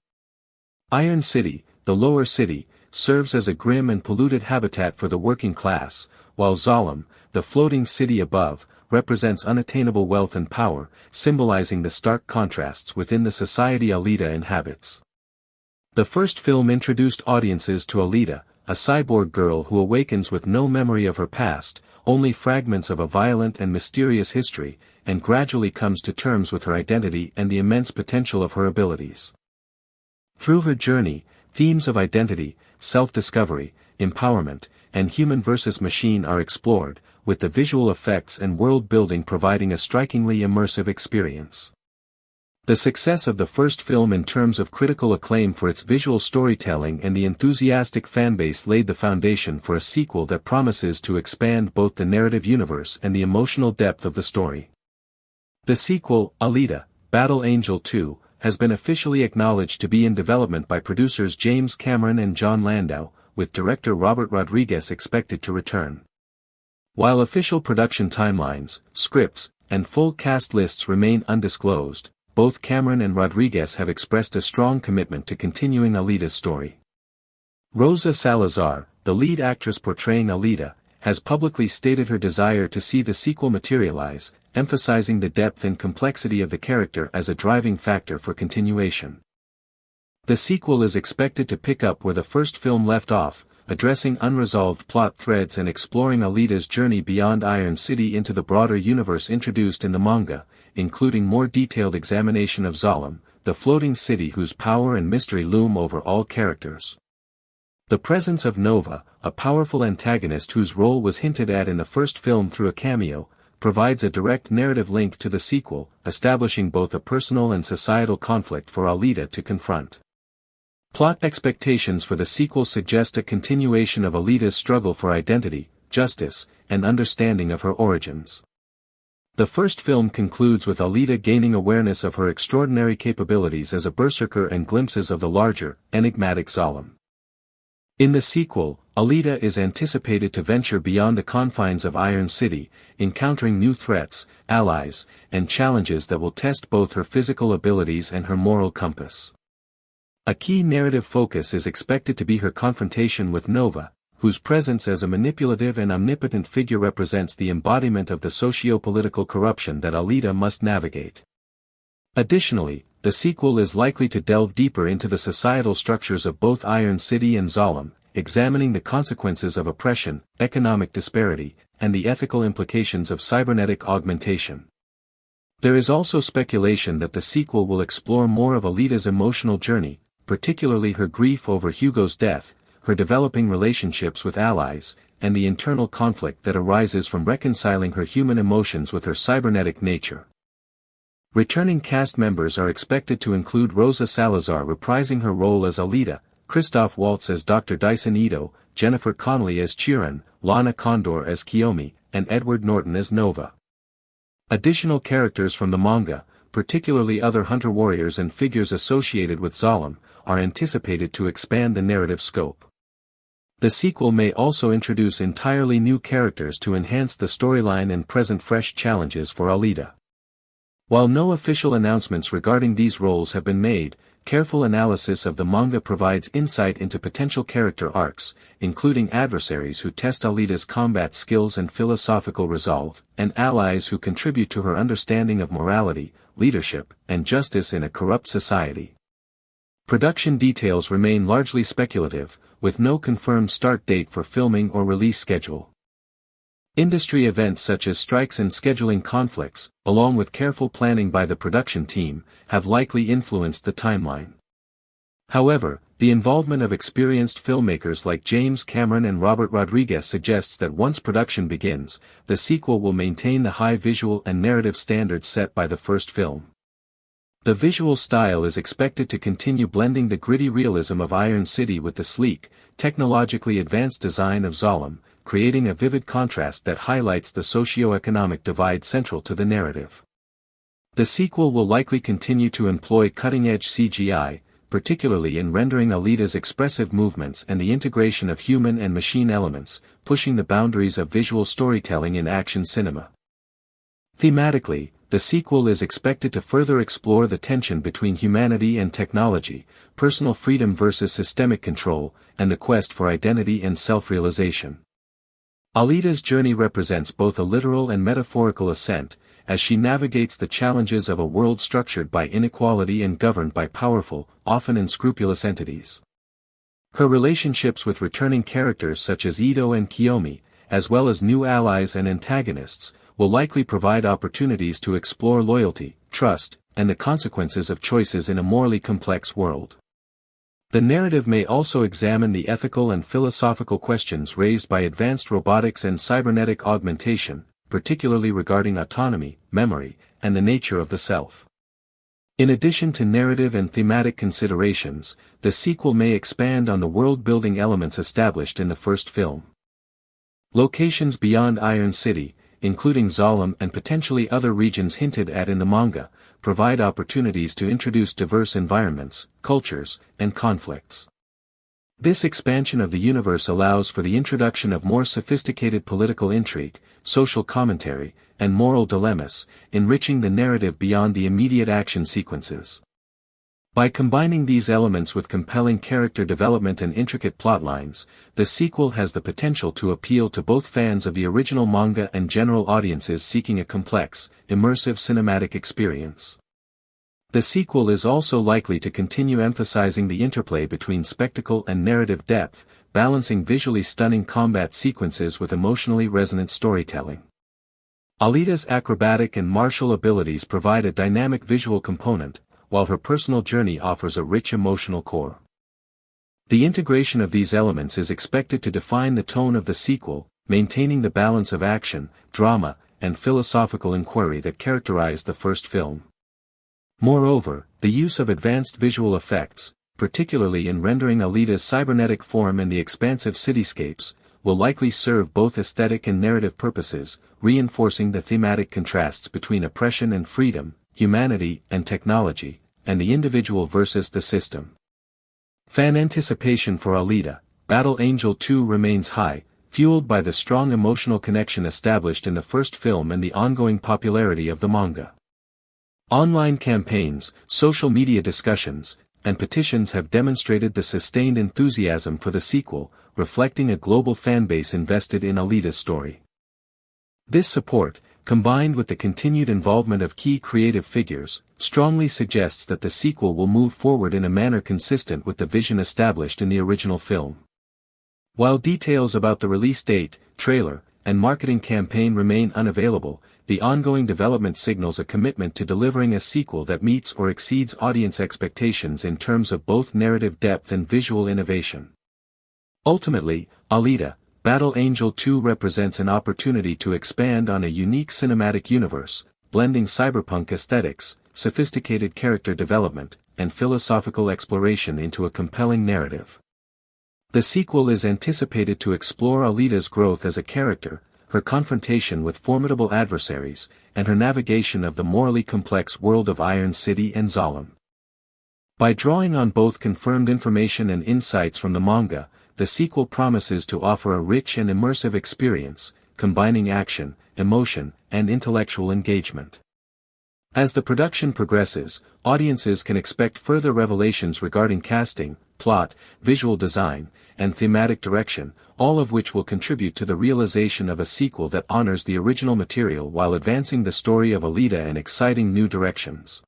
Iron City, the lower city, serves as a grim and polluted habitat for the working class, while Zalem, the floating city above, represents unattainable wealth and power, symbolizing the stark contrasts within the society Alita inhabits. The first film introduced audiences to Alita, a cyborg girl who awakens with no memory of her past, only fragments of a violent and mysterious history, and gradually comes to terms with her identity and the immense potential of her abilities. Through her journey, themes of identity, self-discovery, empowerment, and human versus machine are explored, with the visual effects and world-building providing a strikingly immersive experience. The success of the first film in terms of critical acclaim for its visual storytelling and the enthusiastic fanbase laid the foundation for a sequel that promises to expand both the narrative universe and the emotional depth of the story. The sequel, Alita, Battle Angel 2, has been officially acknowledged to be in development by producers James Cameron and John Landau, with director Robert Rodriguez expected to return. While official production timelines, scripts, and full cast lists remain undisclosed, both Cameron and Rodriguez have expressed a strong commitment to continuing Alita's story. Rosa Salazar, the lead actress portraying Alita, has publicly stated her desire to see the sequel materialize, emphasizing the depth and complexity of the character as a driving factor for continuation. The sequel is expected to pick up where the first film left off, addressing unresolved plot threads and exploring Alita's journey beyond Iron City into the broader universe introduced in the manga, including more detailed examination of Zalem, the floating city whose power and mystery loom over all characters. The presence of Nova, a powerful antagonist whose role was hinted at in the first film through a cameo, provides a direct narrative link to the sequel, establishing both a personal and societal conflict for Alita to confront. Plot expectations for the sequel suggest a continuation of Alita's struggle for identity, justice, and understanding of her origins. The first film concludes with Alita gaining awareness of her extraordinary capabilities as a berserker and glimpses of the larger, enigmatic Zalem. In the sequel, Alita is anticipated to venture beyond the confines of Iron City, encountering new threats, allies, and challenges that will test both her physical abilities and her moral compass. A key narrative focus is expected to be her confrontation with Nova, whose presence as a manipulative and omnipotent figure represents the embodiment of the socio-political corruption that Alita must navigate. Additionally, the sequel is likely to delve deeper into the societal structures of both Iron City and Zalem, examining the consequences of oppression, economic disparity, and the ethical implications of cybernetic augmentation. There is also speculation that the sequel will explore more of Alita's emotional journey, particularly her grief over Hugo's death, her developing relationships with allies, and the internal conflict that arises from reconciling her human emotions with her cybernetic nature. Returning cast members are expected to include Rosa Salazar reprising her role as Alita, Christoph Waltz as Dr. Dyson Ito, Jennifer Connelly as Chiron, Lana Condor as Kiyomi, and Edward Norton as Nova. Additional characters from the manga, particularly other hunter warriors and figures associated with Zalem, are anticipated to expand the narrative scope. The sequel may also introduce entirely new characters to enhance the storyline and present fresh challenges for Alita. While no official announcements regarding these roles have been made, careful analysis of the manga provides insight into potential character arcs, including adversaries who test Alita's combat skills and philosophical resolve, and allies who contribute to her understanding of morality, leadership, and justice in a corrupt society. Production details remain largely speculative, with no confirmed start date for filming or release schedule. Industry events such as strikes and scheduling conflicts, along with careful planning by the production team, have likely influenced the timeline. However, the involvement of experienced filmmakers like James Cameron and Robert Rodriguez suggests that once production begins, the sequel will maintain the high visual and narrative standards set by the first film. The visual style is expected to continue blending the gritty realism of Iron City with the sleek, technologically advanced design of Zalem, creating a vivid contrast that highlights the socio-economic divide central to the narrative. The sequel will likely continue to employ cutting-edge CGI, particularly in rendering Alita's expressive movements and the integration of human and machine elements, pushing the boundaries of visual storytelling in action cinema. Thematically, the sequel is expected to further explore the tension between humanity and technology, personal freedom versus systemic control, and the quest for identity and self-realization. Alita's journey represents both a literal and metaphorical ascent, as she navigates the challenges of a world structured by inequality and governed by powerful, often unscrupulous entities. Her relationships with returning characters such as Ito and Kiyomi, as well as new allies and antagonists, will likely provide opportunities to explore loyalty, trust, and the consequences of choices in a morally complex world. The narrative may also examine the ethical and philosophical questions raised by advanced robotics and cybernetic augmentation, particularly regarding autonomy, memory, and the nature of the self. In addition to narrative and thematic considerations, the sequel may expand on the world-building elements established in the first film. Locations beyond Iron City, including Zalem and potentially other regions hinted at in the manga, provide opportunities to introduce diverse environments, cultures, and conflicts. This expansion of the universe allows for the introduction of more sophisticated political intrigue, social commentary, and moral dilemmas, enriching the narrative beyond the immediate action sequences. By combining these elements with compelling character development and intricate plotlines, the sequel has the potential to appeal to both fans of the original manga and general audiences seeking a complex, immersive cinematic experience. The sequel is also likely to continue emphasizing the interplay between spectacle and narrative depth, balancing visually stunning combat sequences with emotionally resonant storytelling. Alita's acrobatic and martial abilities provide a dynamic visual component, while her personal journey offers a rich emotional core. The integration of these elements is expected to define the tone of the sequel, maintaining the balance of action, drama, and philosophical inquiry that characterized the first film. Moreover, the use of advanced visual effects, particularly in rendering Alita's cybernetic form and the expansive cityscapes, will likely serve both aesthetic and narrative purposes, reinforcing the thematic contrasts between oppression and freedom, humanity and technology, and the individual versus the system. Fan anticipation for Alita, Battle Angel 2 remains high, fueled by the strong emotional connection established in the first film and the ongoing popularity of the manga. Online campaigns, social media discussions, and petitions have demonstrated the sustained enthusiasm for the sequel, reflecting a global fanbase invested in Alita's story. This support, combined with the continued involvement of key creative figures, strongly suggests that the sequel will move forward in a manner consistent with the vision established in the original film. While details about the release date, trailer, and marketing campaign remain unavailable, the ongoing development signals a commitment to delivering a sequel that meets or exceeds audience expectations in terms of both narrative depth and visual innovation. Ultimately, Alita, Battle Angel 2 represents an opportunity to expand on a unique cinematic universe, blending cyberpunk aesthetics, sophisticated character development, and philosophical exploration into a compelling narrative. The sequel is anticipated to explore Alita's growth as a character, her confrontation with formidable adversaries, and her navigation of the morally complex world of Iron City and Zalem. By drawing on both confirmed information and insights from the manga, the sequel promises to offer a rich and immersive experience, combining action, emotion, and intellectual engagement. As the production progresses, audiences can expect further revelations regarding casting, plot, visual design, and thematic direction, all of which will contribute to the realization of a sequel that honors the original material while advancing the story of Alita in exciting new directions.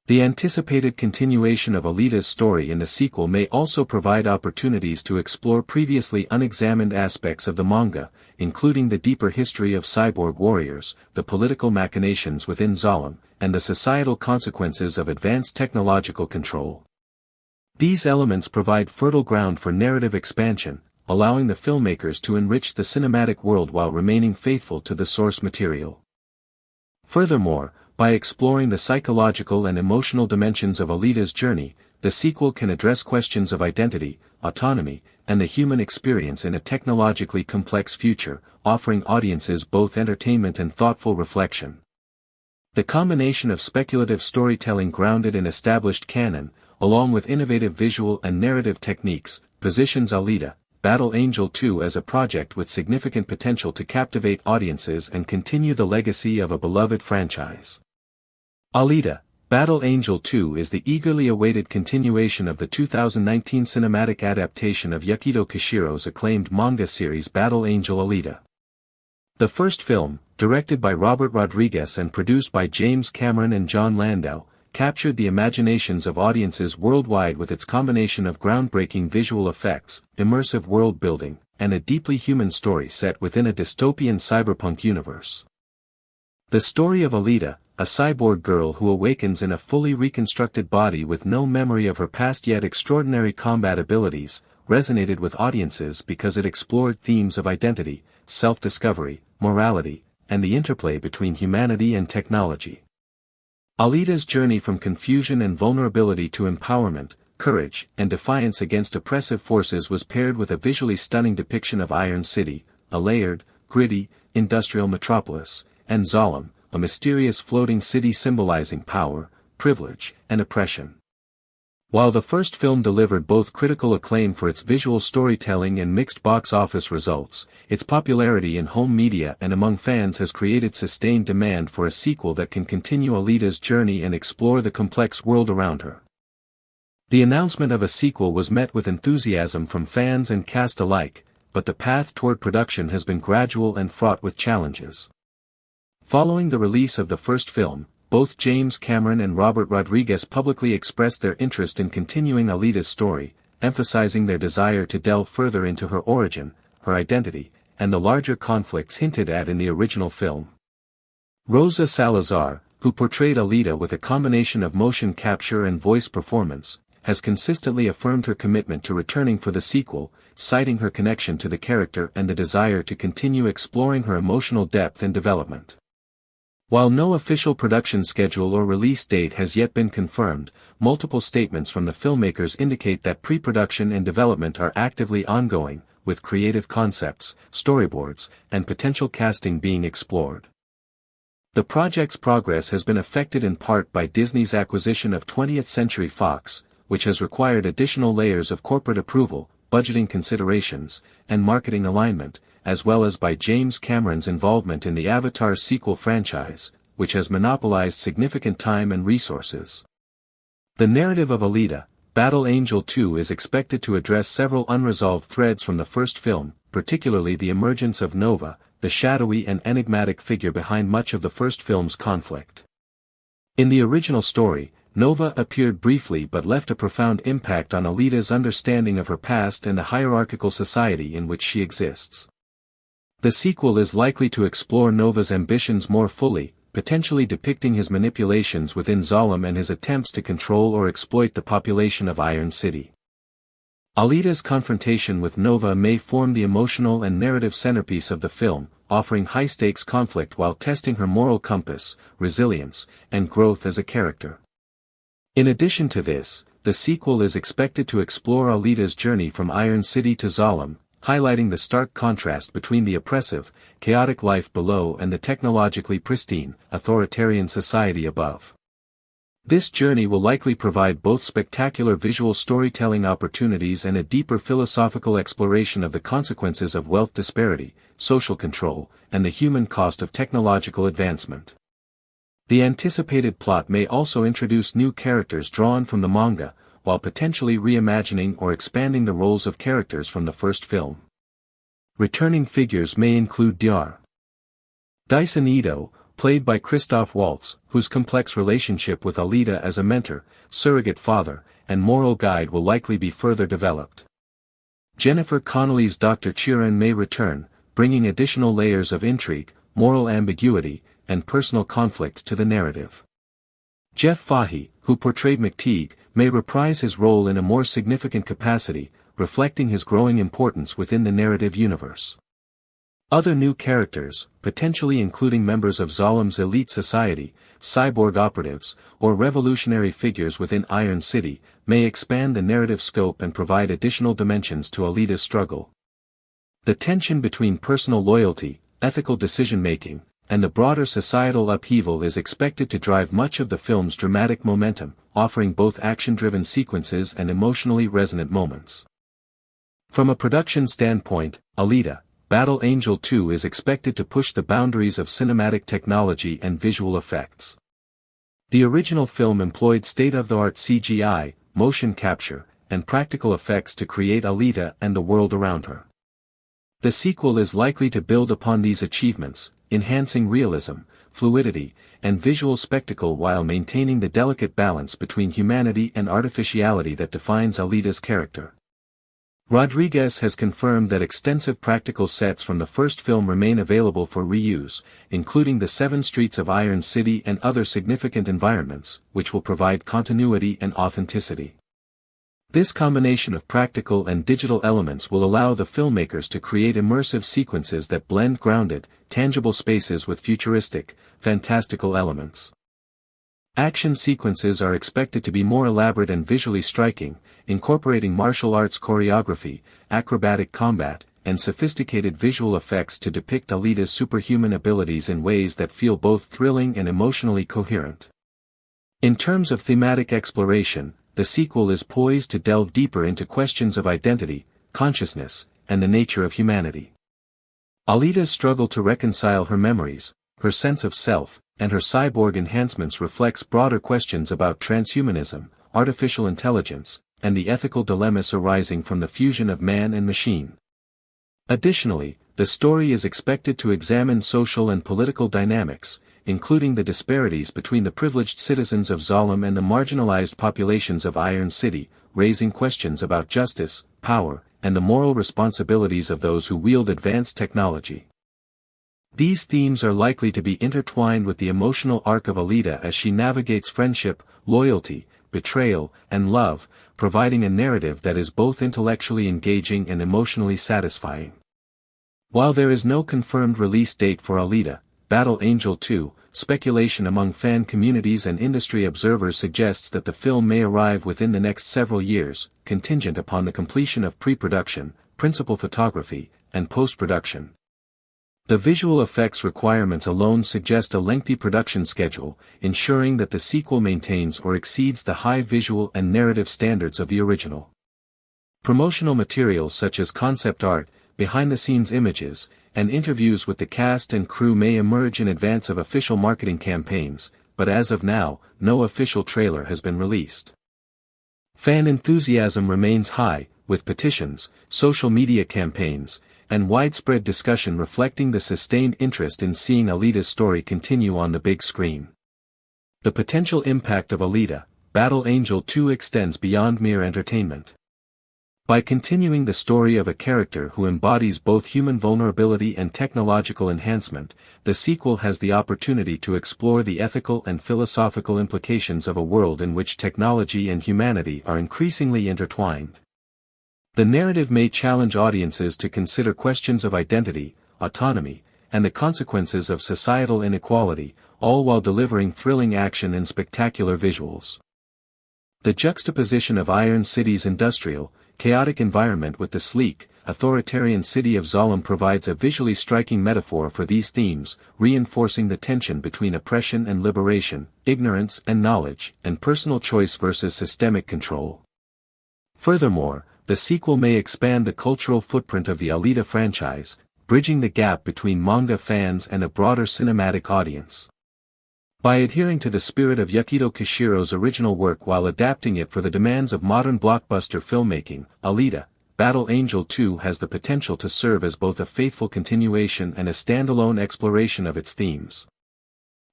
The anticipated continuation of Alita's story in the sequel may also provide opportunities to explore previously unexamined aspects of the manga, including the deeper history of cyborg warriors, the political machinations within Zalem, and the societal consequences of advanced technological control. These elements provide fertile ground for narrative expansion, allowing the filmmakers to enrich the cinematic world while remaining faithful to the source material. Furthermore, by exploring the psychological and emotional dimensions of Alita's journey, the sequel can address questions of identity, autonomy, and the human experience in a technologically complex future, offering audiences both entertainment and thoughtful reflection. The combination of speculative storytelling grounded in established canon, along with innovative visual and narrative techniques, positions Alita, Battle Angel 2 as a project with significant potential to captivate audiences and continue the legacy of a beloved franchise. Alita, Battle Angel 2 is the eagerly awaited continuation of the 2019 cinematic adaptation of Yukito Kishiro's acclaimed manga series Battle Angel Alita. The first film, directed by Robert Rodriguez and produced by James Cameron and John Landau, captured the imaginations of audiences worldwide with its combination of groundbreaking visual effects, immersive world building, and a deeply human story set within a dystopian cyberpunk universe. The story of Alita, a cyborg girl who awakens in a fully reconstructed body with no memory of her past yet extraordinary combat abilities, resonated with audiences because it explored themes of identity, self-discovery, morality, and the interplay between humanity and technology. Alita's journey from confusion and vulnerability to empowerment, courage, and defiance against oppressive forces was paired with a visually stunning depiction of Iron City, a layered, gritty, industrial metropolis, and Zalem, a mysterious floating city symbolizing power, privilege, and oppression. While the first film delivered both critical acclaim for its visual storytelling and mixed box office results, its popularity in home media and among fans has created sustained demand for a sequel that can continue Alita's journey and explore the complex world around her. The announcement of a sequel was met with enthusiasm from fans and cast alike, but the path toward production has been gradual and fraught with challenges. Following the release of the first film, both James Cameron and Robert Rodriguez publicly expressed their interest in continuing Alita's story, emphasizing their desire to delve further into her origin, her identity, and the larger conflicts hinted at in the original film. Rosa Salazar, who portrayed Alita with a combination of motion capture and voice performance, has consistently affirmed her commitment to returning for the sequel, citing her connection to the character and the desire to continue exploring her emotional depth and development. While no official production schedule or release date has yet been confirmed, multiple statements from the filmmakers indicate that pre-production and development are actively ongoing, with creative concepts, storyboards, and potential casting being explored. The project's progress has been affected in part by Disney's acquisition of 20th Century Fox, which has required additional layers of corporate approval, budgeting considerations, and marketing alignment, as well as by James Cameron's involvement in the Avatar sequel franchise, which has monopolized significant time and resources. The narrative of Alita, Battle Angel 2 is expected to address several unresolved threads from the first film, particularly the emergence of Nova, the shadowy and enigmatic figure behind much of the first film's conflict. In the original story, Nova appeared briefly but left a profound impact on Alita's understanding of her past and the hierarchical society in which she exists. The sequel is likely to explore Nova's ambitions more fully, potentially depicting his manipulations within Zalem and his attempts to control or exploit the population of Iron City. Alita's confrontation with Nova may form the emotional and narrative centerpiece of the film, offering high-stakes conflict while testing her moral compass, resilience, and growth as a character. In addition to this, the sequel is expected to explore Alita's journey from Iron City to Zalem, highlighting the stark contrast between the oppressive, chaotic life below and the technologically pristine, authoritarian society above. This journey will likely provide both spectacular visual storytelling opportunities and a deeper philosophical exploration of the consequences of wealth disparity, social control, and the human cost of technological advancement. The anticipated plot may also introduce new characters drawn from the manga, while potentially reimagining or expanding the roles of characters from the first film. Returning figures may include Dr. Dyson Ito, played by Christoph Waltz, whose complex relationship with Alita as a mentor, surrogate father, and moral guide will likely be further developed. Jennifer Connelly's Dr. Chiron may return, bringing additional layers of intrigue, moral ambiguity, and personal conflict to the narrative. Jeff Fahey, who portrayed McTeague, may reprise his role in a more significant capacity, reflecting his growing importance within the narrative universe. Other new characters, potentially including members of Zolem's elite society, cyborg operatives, or revolutionary figures within Iron City, may expand the narrative scope and provide additional dimensions to Alita's struggle. The tension between personal loyalty, ethical decision-making, and the broader societal upheaval is expected to drive much of the film's dramatic momentum, offering both action-driven sequences and emotionally resonant moments. From a production standpoint, Alita, Battle Angel 2 is expected to push the boundaries of cinematic technology and visual effects. The original film employed state-of-the-art CGI, motion capture, and practical effects to create Alita and the world around her. The sequel is likely to build upon these achievements, enhancing realism, fluidity, and visual spectacle while maintaining the delicate balance between humanity and artificiality that defines Alita's character. Rodriguez has confirmed that extensive practical sets from the first film remain available for reuse, including the 7 streets of Iron City and other significant environments, which will provide continuity and authenticity. This combination of practical and digital elements will allow the filmmakers to create immersive sequences that blend grounded, tangible spaces with futuristic, fantastical elements. Action sequences are expected to be more elaborate and visually striking, incorporating martial arts choreography, acrobatic combat, and sophisticated visual effects to depict Alita's superhuman abilities in ways that feel both thrilling and emotionally coherent. In terms of thematic exploration, the sequel is poised to delve deeper into questions of identity, consciousness, and the nature of humanity. Alita's struggle to reconcile her memories, her sense of self, and her cyborg enhancements reflects broader questions about transhumanism, artificial intelligence, and the ethical dilemmas arising from the fusion of man and machine. Additionally, the story is expected to examine social and political dynamics, including the disparities between the privileged citizens of Zolom and the marginalized populations of Iron City, raising questions about justice, power, and the moral responsibilities of those who wield advanced technology. These themes are likely to be intertwined with the emotional arc of Alita as she navigates friendship, loyalty, betrayal, and love, providing a narrative that is both intellectually engaging and emotionally satisfying. While there is no confirmed release date for Alita, Battle Angel 2, speculation among fan communities and industry observers suggests that the film may arrive within the next several years, contingent upon the completion of pre-production, principal photography, and post-production. The visual effects requirements alone suggest a lengthy production schedule, ensuring that the sequel maintains or exceeds the high visual and narrative standards of the original. Promotional materials such as concept art, behind-the-scenes images, and interviews with the cast and crew may emerge in advance of official marketing campaigns, but as of now, no official trailer has been released. Fan enthusiasm remains high, with petitions, social media campaigns, and widespread discussion reflecting the sustained interest in seeing Alita's story continue on the big screen. The potential impact of Alita, Battle Angel 2 extends beyond mere entertainment. By continuing the story of a character who embodies both human vulnerability and technological enhancement, the sequel has the opportunity to explore the ethical and philosophical implications of a world in which technology and humanity are increasingly intertwined. The narrative may challenge audiences to consider questions of identity, autonomy, and the consequences of societal inequality, all while delivering thrilling action and spectacular visuals. The juxtaposition of Iron City's industrial, chaotic environment with the sleek, authoritarian city of Zolom provides a visually striking metaphor for these themes, reinforcing the tension between oppression and liberation, ignorance and knowledge, and personal choice versus systemic control. Furthermore, the sequel may expand the cultural footprint of the Alita franchise, bridging the gap between manga fans and a broader cinematic audience. By adhering to the spirit of Yukito Kishiro's original work while adapting it for the demands of modern blockbuster filmmaking, Alita, Battle Angel 2 has the potential to serve as both a faithful continuation and a standalone exploration of its themes.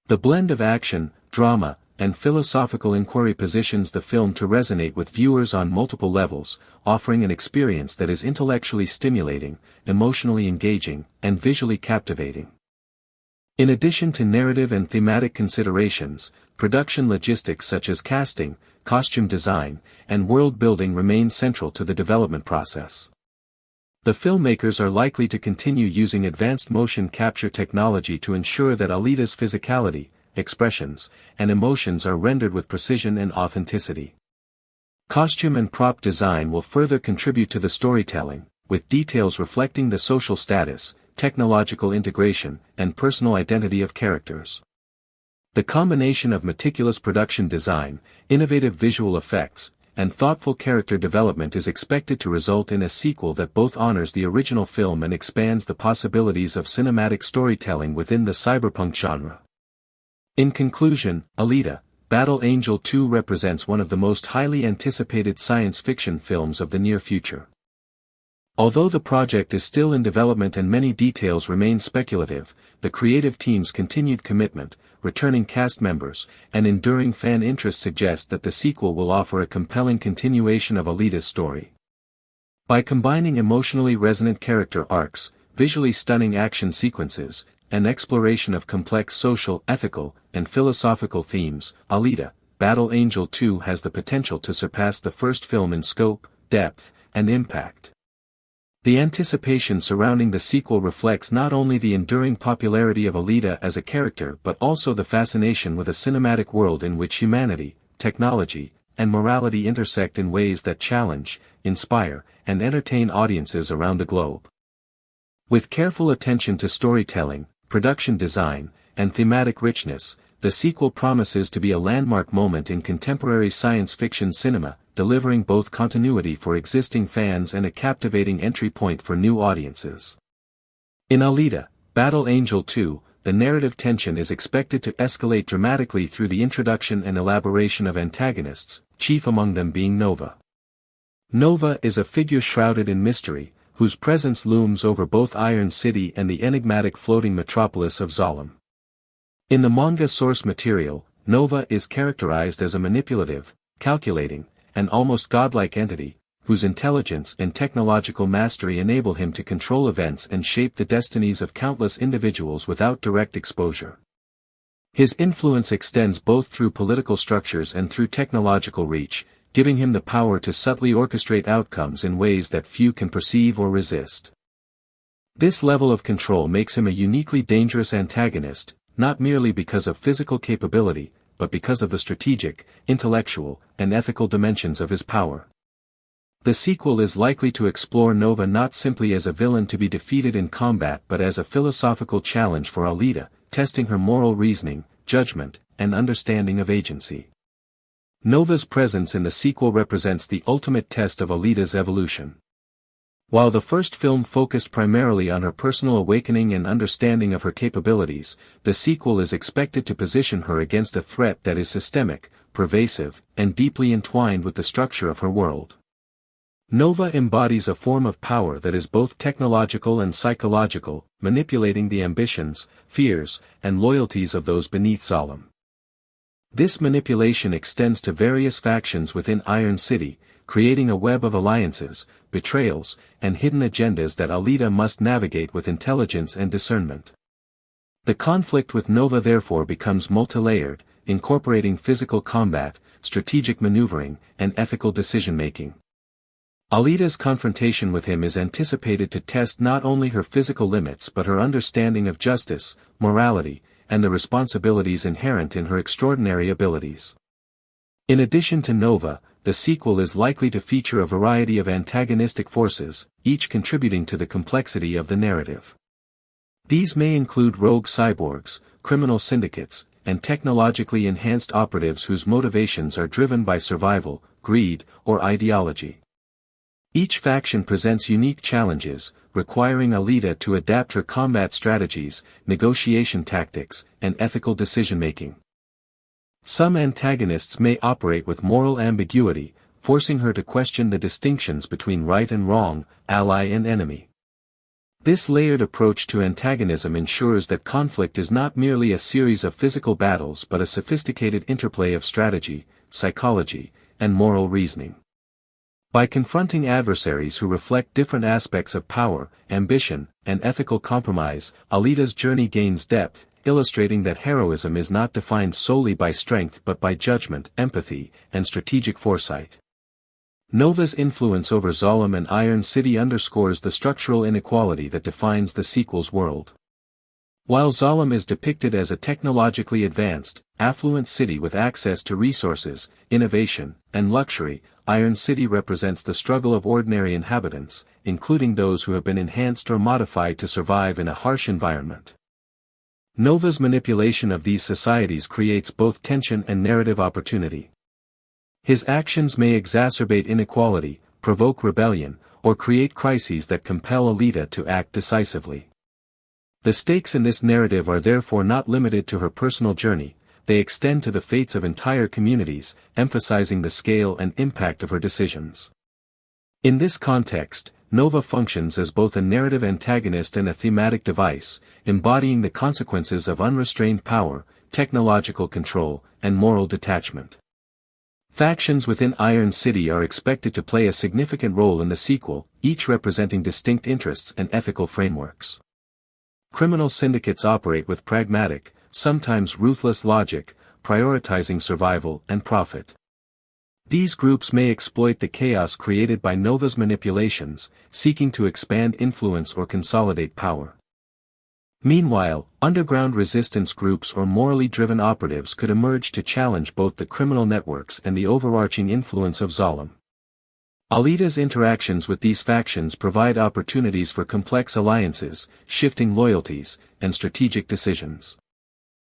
The blend of action, drama, and philosophical inquiry positions the film to resonate with viewers on multiple levels, offering an experience that is intellectually stimulating, emotionally engaging, and visually captivating. In addition to narrative and thematic considerations, production logistics such as casting, costume design, and world building remain central to the development process. The filmmakers are likely to continue using advanced motion capture technology to ensure that Alita's physicality, expressions, and emotions are rendered with precision and authenticity. Costume and prop design will further contribute to the storytelling, with details reflecting the social status, technological integration, and personal identity of characters. The combination of meticulous production design, innovative visual effects, and thoughtful character development is expected to result in a sequel that both honors the original film and expands the possibilities of cinematic storytelling within the cyberpunk genre. In conclusion, Alita, Battle Angel 2 represents one of the most highly anticipated science fiction films of the near future. Although the project is still in development and many details remain speculative, the creative team's continued commitment, returning cast members, and enduring fan interest suggest that the sequel will offer a compelling continuation of Alita's story. By combining emotionally resonant character arcs, visually stunning action sequences, and exploration of complex social, ethical, and philosophical themes, Alita, Battle Angel 2 has the potential to surpass the first film in scope, depth, and impact. The anticipation surrounding the sequel reflects not only the enduring popularity of Alita as a character but also the fascination with a cinematic world in which humanity, technology, and morality intersect in ways that challenge, inspire, and entertain audiences around the globe. With careful attention to storytelling, production design, and thematic richness, the sequel promises to be a landmark moment in contemporary science fiction cinema, delivering both continuity for existing fans and a captivating entry point for new audiences. In Alita, Battle Angel 2, the narrative tension is expected to escalate dramatically through the introduction and elaboration of antagonists, chief among them being Nova. Nova is a figure shrouded in mystery, whose presence looms over both Iron City and the enigmatic floating metropolis of Zalem. In the manga source material, Nova is characterized as a manipulative, calculating, and almost godlike entity, whose intelligence and technological mastery enable him to control events and shape the destinies of countless individuals without direct exposure. His influence extends both through political structures and through technological reach, giving him the power to subtly orchestrate outcomes in ways that few can perceive or resist. This level of control makes him a uniquely dangerous antagonist, not merely because of physical capability, but because of the strategic, intellectual, and ethical dimensions of his power. The sequel is likely to explore Nova not simply as a villain to be defeated in combat but as a philosophical challenge for Alita, testing her moral reasoning, judgment, and understanding of agency. Nova's presence in the sequel represents the ultimate test of Alita's evolution. While the first film focused primarily on her personal awakening and understanding of her capabilities, the sequel is expected to position her against a threat that is systemic, pervasive, and deeply entwined with the structure of her world. Nova embodies a form of power that is both technological and psychological, manipulating the ambitions, fears, and loyalties of those beneath Zalem. This manipulation extends to various factions within Iron City, creating a web of alliances, betrayals, and hidden agendas that Alita must navigate with intelligence and discernment. The conflict with Nova therefore becomes multi-layered, incorporating physical combat, strategic maneuvering, and ethical decision-making. Alita's confrontation with him is anticipated to test not only her physical limits but her understanding of justice, morality, and the responsibilities inherent in her extraordinary abilities. In addition to Nova, the sequel is likely to feature a variety of antagonistic forces, each contributing to the complexity of the narrative. These may include rogue cyborgs, criminal syndicates, and technologically enhanced operatives whose motivations are driven by survival, greed, or ideology. Each faction presents unique challenges, requiring Alita to adapt her combat strategies, negotiation tactics, and ethical decision-making. Some antagonists may operate with moral ambiguity, forcing her to question the distinctions between right and wrong, ally and enemy. This layered approach to antagonism ensures that conflict is not merely a series of physical battles but a sophisticated interplay of strategy, psychology, and moral reasoning. By confronting adversaries who reflect different aspects of power, ambition, and ethical compromise, Alita's journey gains depth, illustrating that heroism is not defined solely by strength but by judgment, empathy, and strategic foresight. Nova's influence over Zalem and Iron City underscores the structural inequality that defines the sequel's world. While Zalem is depicted as a technologically advanced, affluent city with access to resources, innovation, and luxury, Iron City represents the struggle of ordinary inhabitants, including those who have been enhanced or modified to survive in a harsh environment. Nova's manipulation of these societies creates both tension and narrative opportunity. His actions may exacerbate inequality, provoke rebellion, or create crises that compel Alita to act decisively. The stakes in this narrative are therefore not limited to her personal journey, they extend to the fates of entire communities, emphasizing the scale and impact of her decisions. In this context, Nova functions as both a narrative antagonist and a thematic device, embodying the consequences of unrestrained power, technological control, and moral detachment. Factions within Iron City are expected to play a significant role in the sequel, each representing distinct interests and ethical frameworks. Criminal syndicates operate with pragmatic, sometimes ruthless logic, prioritizing survival and profit. These groups may exploit the chaos created by Nova's manipulations, seeking to expand influence or consolidate power. Meanwhile, underground resistance groups or morally driven operatives could emerge to challenge both the criminal networks and the overarching influence of Zalem. Alita's interactions with these factions provide opportunities for complex alliances, shifting loyalties, and strategic decisions.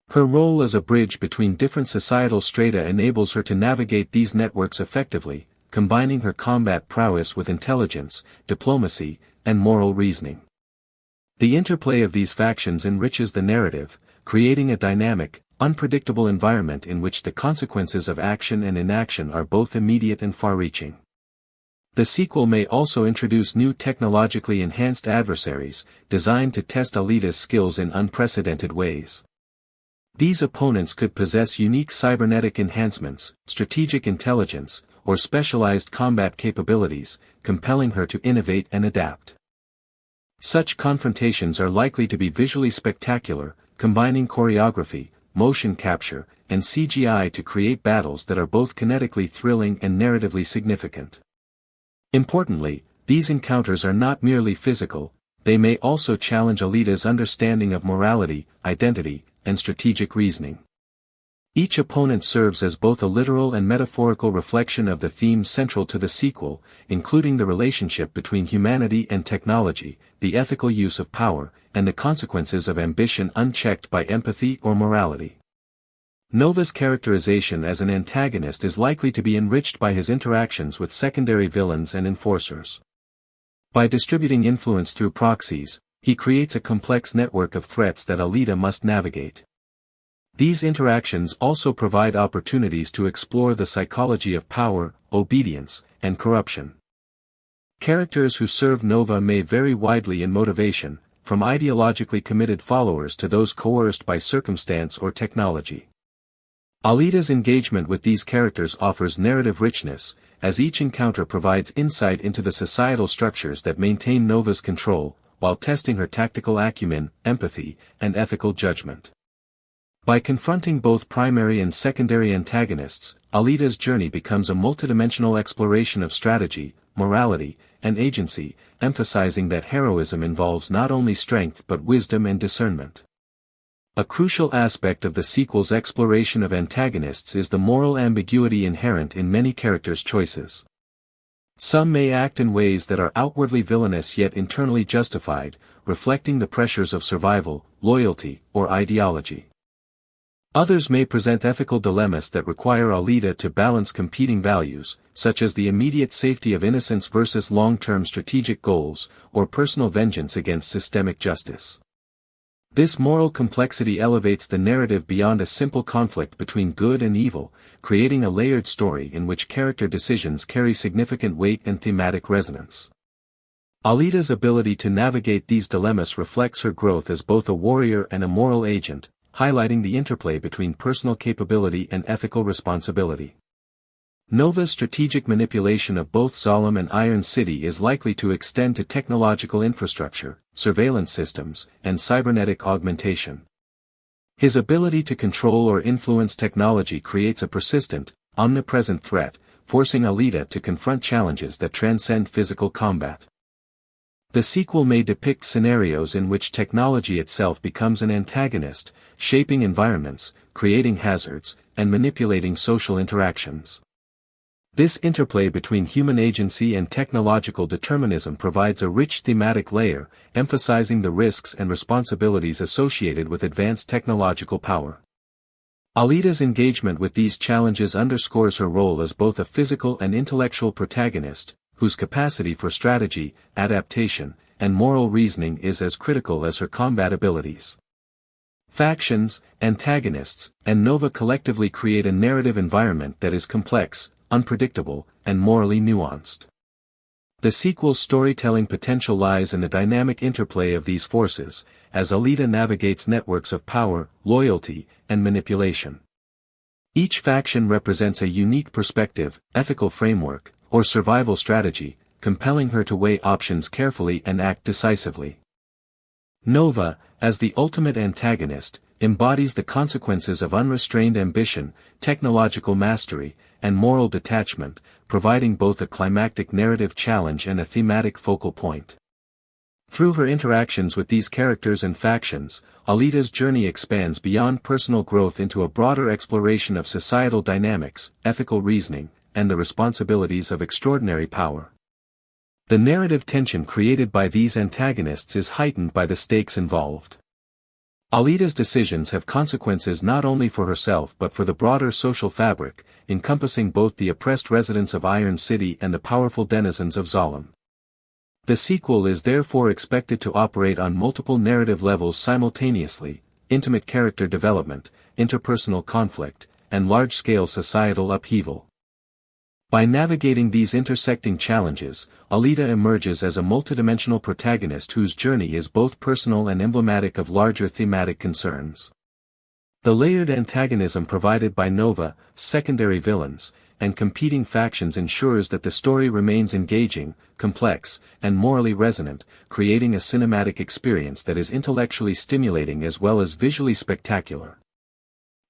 Her role as a bridge between different societal strata enables her to navigate these networks effectively, combining her combat prowess with intelligence, diplomacy, and moral reasoning. The interplay of these factions enriches the narrative, creating a dynamic, unpredictable environment in which the consequences of action and inaction are both immediate and far-reaching. The sequel may also introduce new technologically enhanced adversaries, designed to test Alita's skills in unprecedented ways. These opponents could possess unique cybernetic enhancements, strategic intelligence, or specialized combat capabilities, compelling her to innovate and adapt. Such confrontations are likely to be visually spectacular, combining choreography, motion capture, and CGI to create battles that are both kinetically thrilling and narratively significant. Importantly, these encounters are not merely physical, they may also challenge Alita's understanding of morality, identity, and strategic reasoning. Each opponent serves as both a literal and metaphorical reflection of the themes central to the sequel, including the relationship between humanity and technology, the ethical use of power, and the consequences of ambition unchecked by empathy or morality. Nova's characterization as an antagonist is likely to be enriched by his interactions with secondary villains and enforcers. By distributing influence through proxies, he creates a complex network of threats that Alita must navigate. These interactions also provide opportunities to explore the psychology of power, obedience, and corruption. Characters who serve Nova may vary widely in motivation, from ideologically committed followers to those coerced by circumstance or technology. Alita's engagement with these characters offers narrative richness, as each encounter provides insight into the societal structures that maintain Nova's control, while testing her tactical acumen, empathy, and ethical judgment. By confronting both primary and secondary antagonists, Alita's journey becomes a multidimensional exploration of strategy, morality, and agency, emphasizing that heroism involves not only strength but wisdom and discernment. A crucial aspect of the sequel's exploration of antagonists is the moral ambiguity inherent in many characters' choices. Some may act in ways that are outwardly villainous yet internally justified, reflecting the pressures of survival, loyalty, or ideology. Others may present ethical dilemmas that require Alita to balance competing values, such as the immediate safety of innocence versus long-term strategic goals, or personal vengeance against systemic justice. This moral complexity elevates the narrative beyond a simple conflict between good and evil, creating a layered story in which character decisions carry significant weight and thematic resonance. Alita's ability to navigate these dilemmas reflects her growth as both a warrior and a moral agent, highlighting the interplay between personal capability and ethical responsibility. Nova's strategic manipulation of both Zalem and Iron City is likely to extend to technological infrastructure, surveillance systems, and cybernetic augmentation. His ability to control or influence technology creates a persistent, omnipresent threat, forcing Alita to confront challenges that transcend physical combat. The sequel may depict scenarios in which technology itself becomes an antagonist, shaping environments, creating hazards, and manipulating social interactions. This interplay between human agency and technological determinism provides a rich thematic layer, emphasizing the risks and responsibilities associated with advanced technological power. Alita's engagement with these challenges underscores her role as both a physical and intellectual protagonist, whose capacity for strategy, adaptation, and moral reasoning is as critical as her combat abilities. Factions, antagonists, and Nova collectively create a narrative environment that is complex, unpredictable, and morally nuanced. The sequel's storytelling potential lies in the dynamic interplay of these forces, as Alita navigates networks of power, loyalty, and manipulation. Each faction represents a unique perspective, ethical framework, or survival strategy, compelling her to weigh options carefully and act decisively. Nova, as the ultimate antagonist, embodies the consequences of unrestrained ambition, technological mastery, and moral detachment, providing both a climactic narrative challenge and a thematic focal point. Through her interactions with these characters and factions, Alita's journey expands beyond personal growth into a broader exploration of societal dynamics, ethical reasoning, and the responsibilities of extraordinary power. The narrative tension created by these antagonists is heightened by the stakes involved. Alita's decisions have consequences not only for herself but for the broader social fabric, encompassing both the oppressed residents of Iron City and the powerful denizens of Zalem. The sequel is therefore expected to operate on multiple narrative levels simultaneously: intimate character development, interpersonal conflict, and large-scale societal upheaval. By navigating these intersecting challenges, Alita emerges as a multidimensional protagonist whose journey is both personal and emblematic of larger thematic concerns. The layered antagonism provided by Nova, secondary villains, and competing factions ensures that the story remains engaging, complex, and morally resonant, creating a cinematic experience that is intellectually stimulating as well as visually spectacular.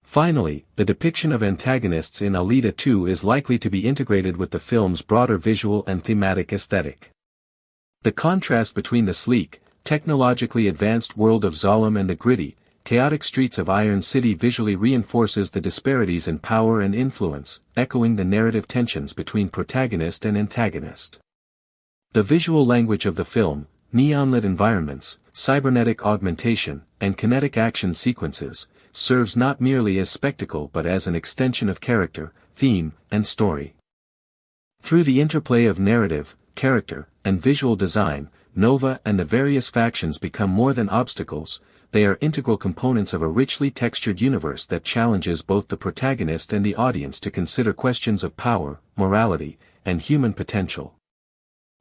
Finally, the depiction of antagonists in Alita 2 is likely to be integrated with the film's broader visual and thematic aesthetic. The contrast between the sleek, technologically advanced world of Zalem and the gritty, chaotic streets of Iron City visually reinforces the disparities in power and influence, echoing the narrative tensions between protagonist and antagonist. The visual language of the film, neon-lit environments, cybernetic augmentation, and kinetic action sequences, serves not merely as spectacle but as an extension of character, theme, and story. Through the interplay of narrative, character, and visual design, Nova and the various factions become more than obstacles; they are integral components of a richly textured universe that challenges both the protagonist and the audience to consider questions of power, morality, and human potential.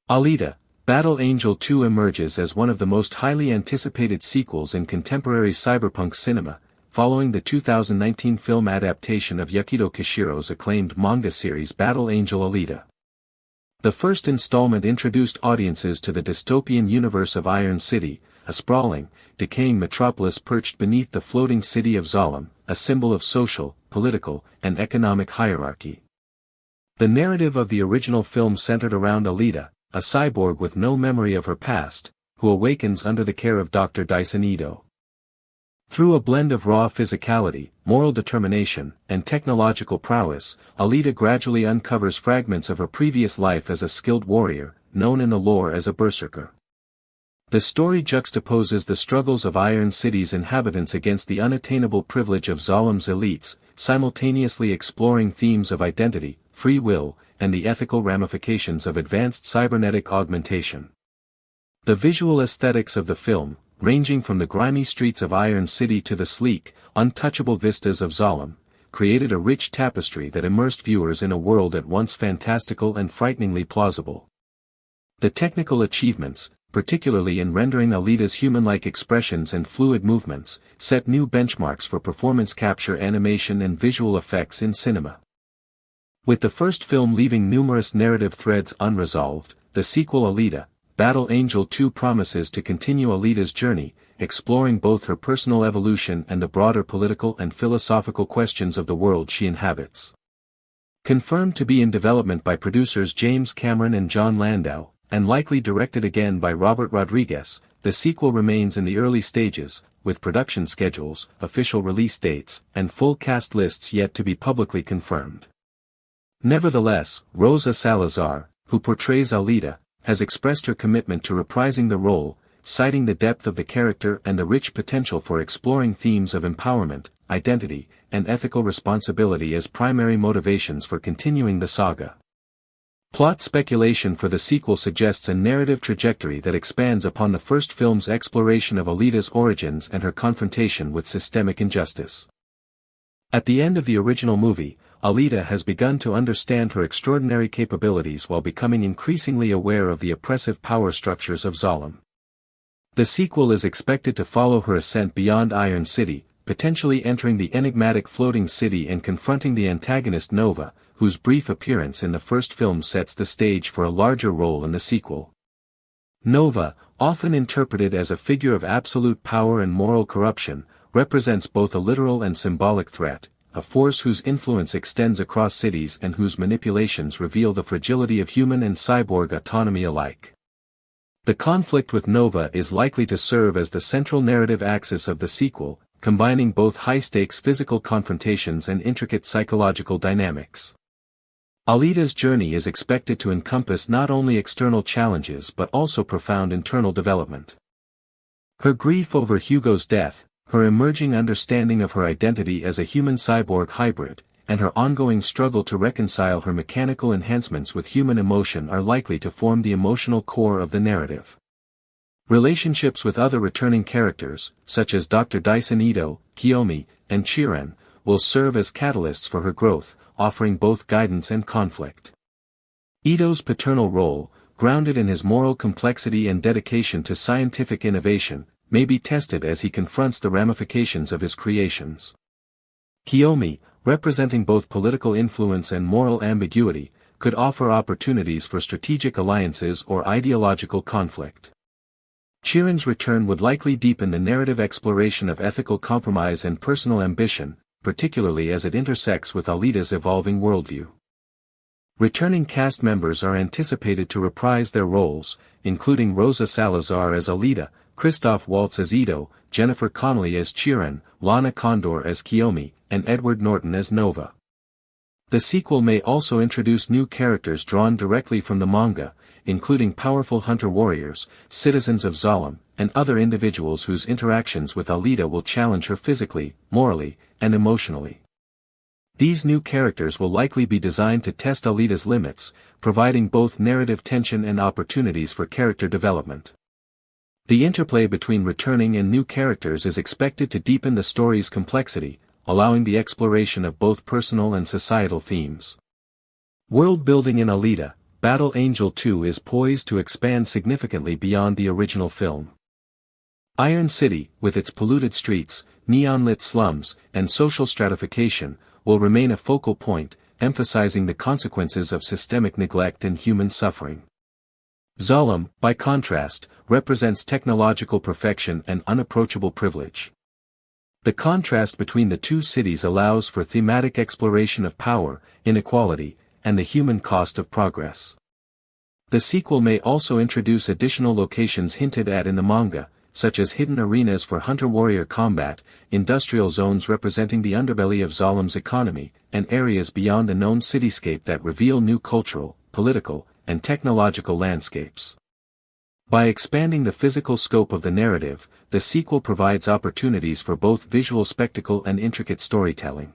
Alita, Battle Angel 2 emerges as one of the most highly anticipated sequels in contemporary cyberpunk cinema, following the 2019 film adaptation of Yukito Kishiro's acclaimed manga series Battle Angel Alita. The first installment introduced audiences to the dystopian universe of Iron City, a sprawling, decaying metropolis perched beneath the floating city of Zalem, a symbol of social, political, and economic hierarchy. The narrative of the original film centered around Alita, a cyborg with no memory of her past, who awakens under the care of Dr. Dyson Ito. Through a blend of raw physicality, moral determination, and technological prowess, Alita gradually uncovers fragments of her previous life as a skilled warrior, known in the lore as a berserker. The story juxtaposes the struggles of Iron City's inhabitants against the unattainable privilege of Zalem's elites, simultaneously exploring themes of identity, free will, and the ethical ramifications of advanced cybernetic augmentation. The visual aesthetics of the film, ranging from the grimy streets of Iron City to the sleek, untouchable vistas of Zalem, created a rich tapestry that immersed viewers in a world at once fantastical and frighteningly plausible. The technical achievements, particularly in rendering Alita's human-like expressions and fluid movements, set new benchmarks for performance capture, animation and visual effects in cinema. With the first film leaving numerous narrative threads unresolved, the sequel Alita, Battle Angel 2 promises to continue Alita's journey, exploring both her personal evolution and the broader political and philosophical questions of the world she inhabits. Confirmed to be in development by producers James Cameron and John Landau, and likely directed again by Robert Rodriguez, the sequel remains in the early stages, with production schedules, official release dates, and full cast lists yet to be publicly confirmed. Nevertheless, Rosa Salazar, who portrays Alita, has expressed her commitment to reprising the role, citing the depth of the character and the rich potential for exploring themes of empowerment, identity, and ethical responsibility as primary motivations for continuing the saga. Plot speculation for the sequel suggests a narrative trajectory that expands upon the first film's exploration of Alita's origins and her confrontation with systemic injustice. At the end of the original movie, Alita has begun to understand her extraordinary capabilities while becoming increasingly aware of the oppressive power structures of Zalem. The sequel is expected to follow her ascent beyond Iron City, potentially entering the enigmatic floating city and confronting the antagonist Nova, whose brief appearance in the first film sets the stage for a larger role in the sequel. Nova, often interpreted as a figure of absolute power and moral corruption, represents both a literal and symbolic threat, a force whose influence extends across cities and whose manipulations reveal the fragility of human and cyborg autonomy alike. The conflict with Nova is likely to serve as the central narrative axis of the sequel, combining both high-stakes physical confrontations and intricate psychological dynamics. Alita's journey is expected to encompass not only external challenges but also profound internal development. Her grief over Hugo's death, her emerging understanding of her identity as a human-cyborg hybrid, and her ongoing struggle to reconcile her mechanical enhancements with human emotion are likely to form the emotional core of the narrative. Relationships with other returning characters, such as Dr. Dyson Ito, Kiyomi, and Chiren, will serve as catalysts for her growth, offering both guidance and conflict. Ito's paternal role, grounded in his moral complexity and dedication to scientific innovation, may be tested as he confronts the ramifications of his creations. Kiyomi, representing both political influence and moral ambiguity, could offer opportunities for strategic alliances or ideological conflict. Chiren's return would likely deepen the narrative exploration of ethical compromise and personal ambition, particularly as it intersects with Alita's evolving worldview. Returning cast members are anticipated to reprise their roles, including Rosa Salazar as Alita, Christoph Waltz as Ito, Jennifer Connelly as Chiren, Lana Condor as Kiyomi, and Edward Norton as Nova. The sequel may also introduce new characters drawn directly from the manga, including powerful hunter warriors, citizens of Zalem, and other individuals whose interactions with Alita will challenge her physically, morally, and emotionally. These new characters will likely be designed to test Alita's limits, providing both narrative tension and opportunities for character development. The interplay between returning and new characters is expected to deepen the story's complexity, allowing the exploration of both personal and societal themes. World building in Alita, Battle Angel 2 is poised to expand significantly beyond the original film. Iron City, with its polluted streets, neon-lit slums, and social stratification, will remain a focal point, emphasizing the consequences of systemic neglect and human suffering. Zalem, by contrast, represents technological perfection and unapproachable privilege. The contrast between the two cities allows for thematic exploration of power, inequality, and the human cost of progress. The sequel may also introduce additional locations hinted at in the manga, such as hidden arenas for hunter-warrior combat, industrial zones representing the underbelly of Zalem's economy, and areas beyond the known cityscape that reveal new cultural, political, and technological landscapes. By expanding the physical scope of the narrative, the sequel provides opportunities for both visual spectacle and intricate storytelling.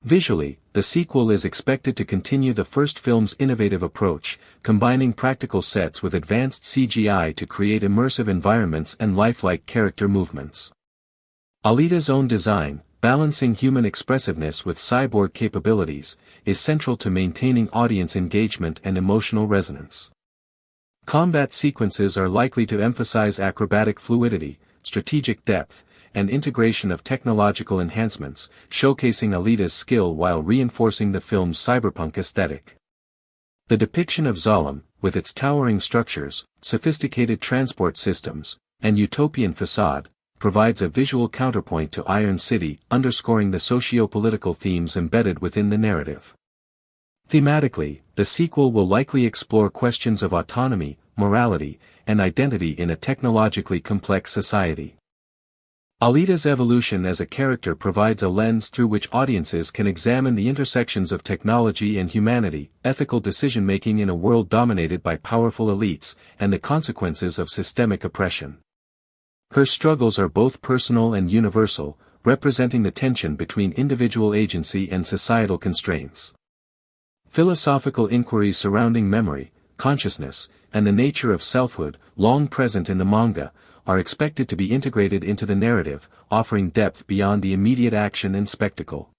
Visually, the sequel is expected to continue the first film's innovative approach, combining practical sets with advanced CGI to create immersive environments and lifelike character movements. Alita's own design, balancing human expressiveness with cyborg capabilities, is central to maintaining audience engagement and emotional resonance. Combat sequences are likely to emphasize acrobatic fluidity, strategic depth, and integration of technological enhancements, showcasing Alita's skill while reinforcing the film's cyberpunk aesthetic. The depiction of Zalem, with its towering structures, sophisticated transport systems, and utopian facade, provides a visual counterpoint to Iron City, underscoring the socio-political themes embedded within the narrative. Thematically, the sequel will likely explore questions of autonomy, morality, and identity in a technologically complex society. Alita's evolution as a character provides a lens through which audiences can examine the intersections of technology and humanity, ethical decision-making in a world dominated by powerful elites, and the consequences of systemic oppression. Her struggles are both personal and universal, representing the tension between individual agency and societal constraints. Philosophical inquiries surrounding memory, consciousness, and the nature of selfhood, long present in the manga, are expected to be integrated into the narrative, offering depth beyond the immediate action and spectacle.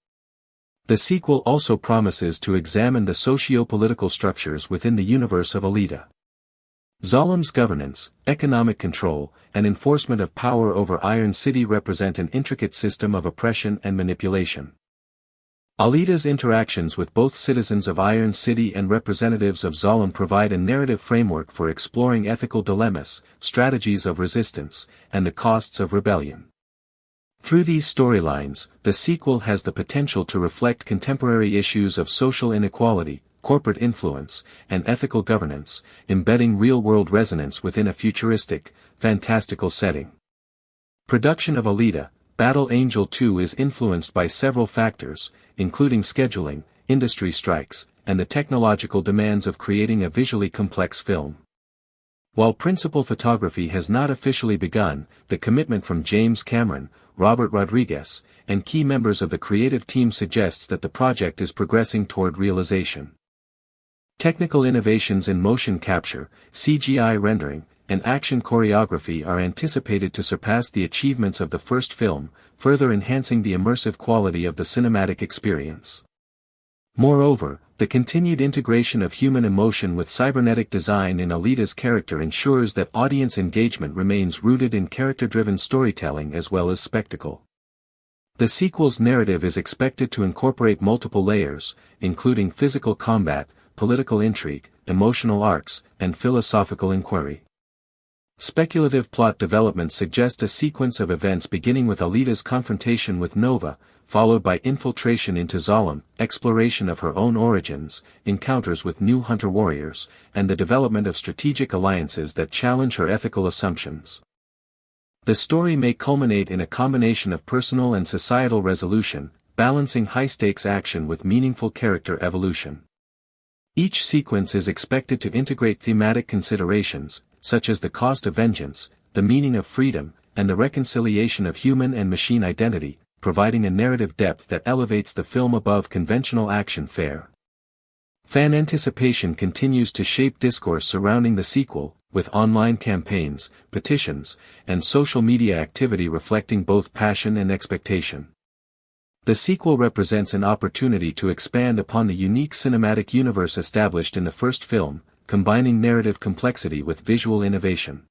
The sequel also promises to examine the socio-political structures within the universe of Alita. Zalem's governance, economic control, and enforcement of power over Iron City represent an intricate system of oppression and manipulation. Alita's interactions with both citizens of Iron City and representatives of Zalem provide a narrative framework for exploring ethical dilemmas, strategies of resistance, and the costs of rebellion. Through these storylines, the sequel has the potential to reflect contemporary issues of social inequality, corporate influence, and ethical governance, embedding real-world resonance within a futuristic, fantastical setting. Production of Alita, Battle Angel 2 is influenced by several factors, including scheduling, industry strikes, and the technological demands of creating a visually complex film. While principal photography has not officially begun, the commitment from James Cameron, Robert Rodriguez, and key members of the creative team suggests that the project is progressing toward realization. Technical innovations in motion capture, CGI rendering, and action choreography are anticipated to surpass the achievements of the first film, further enhancing the immersive quality of the cinematic experience. Moreover, the continued integration of human emotion with cybernetic design in Alita's character ensures that audience engagement remains rooted in character-driven storytelling as well as spectacle. The sequel's narrative is expected to incorporate multiple layers, including physical combat, political intrigue, emotional arcs, and philosophical inquiry. Speculative plot developments suggest a sequence of events beginning with Alita's confrontation with Nova, followed by infiltration into Zalem, exploration of her own origins, encounters with new hunter warriors, and the development of strategic alliances that challenge her ethical assumptions. The story may culminate in a combination of personal and societal resolution, balancing high-stakes action with meaningful character evolution. Each sequence is expected to integrate thematic considerations, such as the cost of vengeance, the meaning of freedom, and the reconciliation of human and machine identity, providing a narrative depth that elevates the film above conventional action fare. Fan anticipation continues to shape discourse surrounding the sequel, with online campaigns, petitions, and social media activity reflecting both passion and expectation. The sequel represents an opportunity to expand upon the unique cinematic universe established in the first film, combining narrative complexity with visual innovation.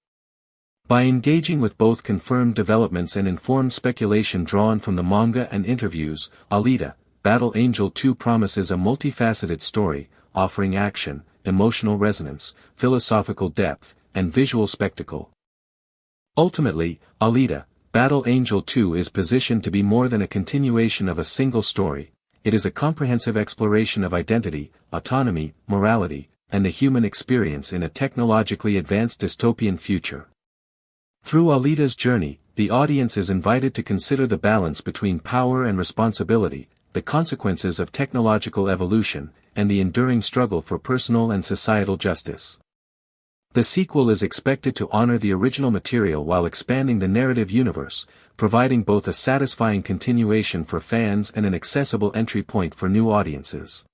By engaging with both confirmed developments and informed speculation drawn from the manga and interviews, Alita, Battle Angel 2 promises a multifaceted story, offering action, emotional resonance, philosophical depth, and visual spectacle. Ultimately, Alita, Battle Angel 2 is positioned to be more than a continuation of a single story. It is a comprehensive exploration of identity, autonomy, morality, and the human experience in a technologically advanced dystopian future. Through Alita's journey, the audience is invited to consider the balance between power and responsibility, the consequences of technological evolution, and the enduring struggle for personal and societal justice. The sequel is expected to honor the original material while expanding the narrative universe, providing both a satisfying continuation for fans and an accessible entry point for new audiences.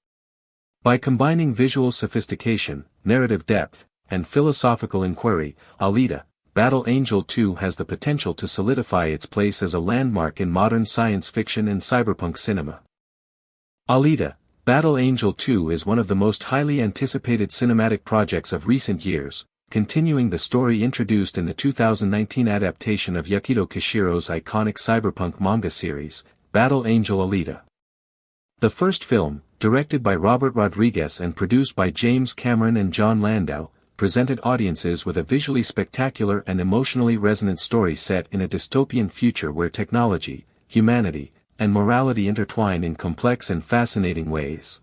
By combining visual sophistication, narrative depth, and philosophical inquiry, Alita, Battle Angel 2 has the potential to solidify its place as a landmark in modern science fiction and cyberpunk cinema. Alita, Battle Angel 2 is one of the most highly anticipated cinematic projects of recent years, continuing the story introduced in the 2019 adaptation of Yukito Kishiro's iconic cyberpunk manga series, Battle Angel Alita. The first film, directed by Robert Rodriguez and produced by James Cameron and John Landau, presented audiences with a visually spectacular and emotionally resonant story set in a dystopian future where technology, humanity, and morality intertwine in complex and fascinating ways.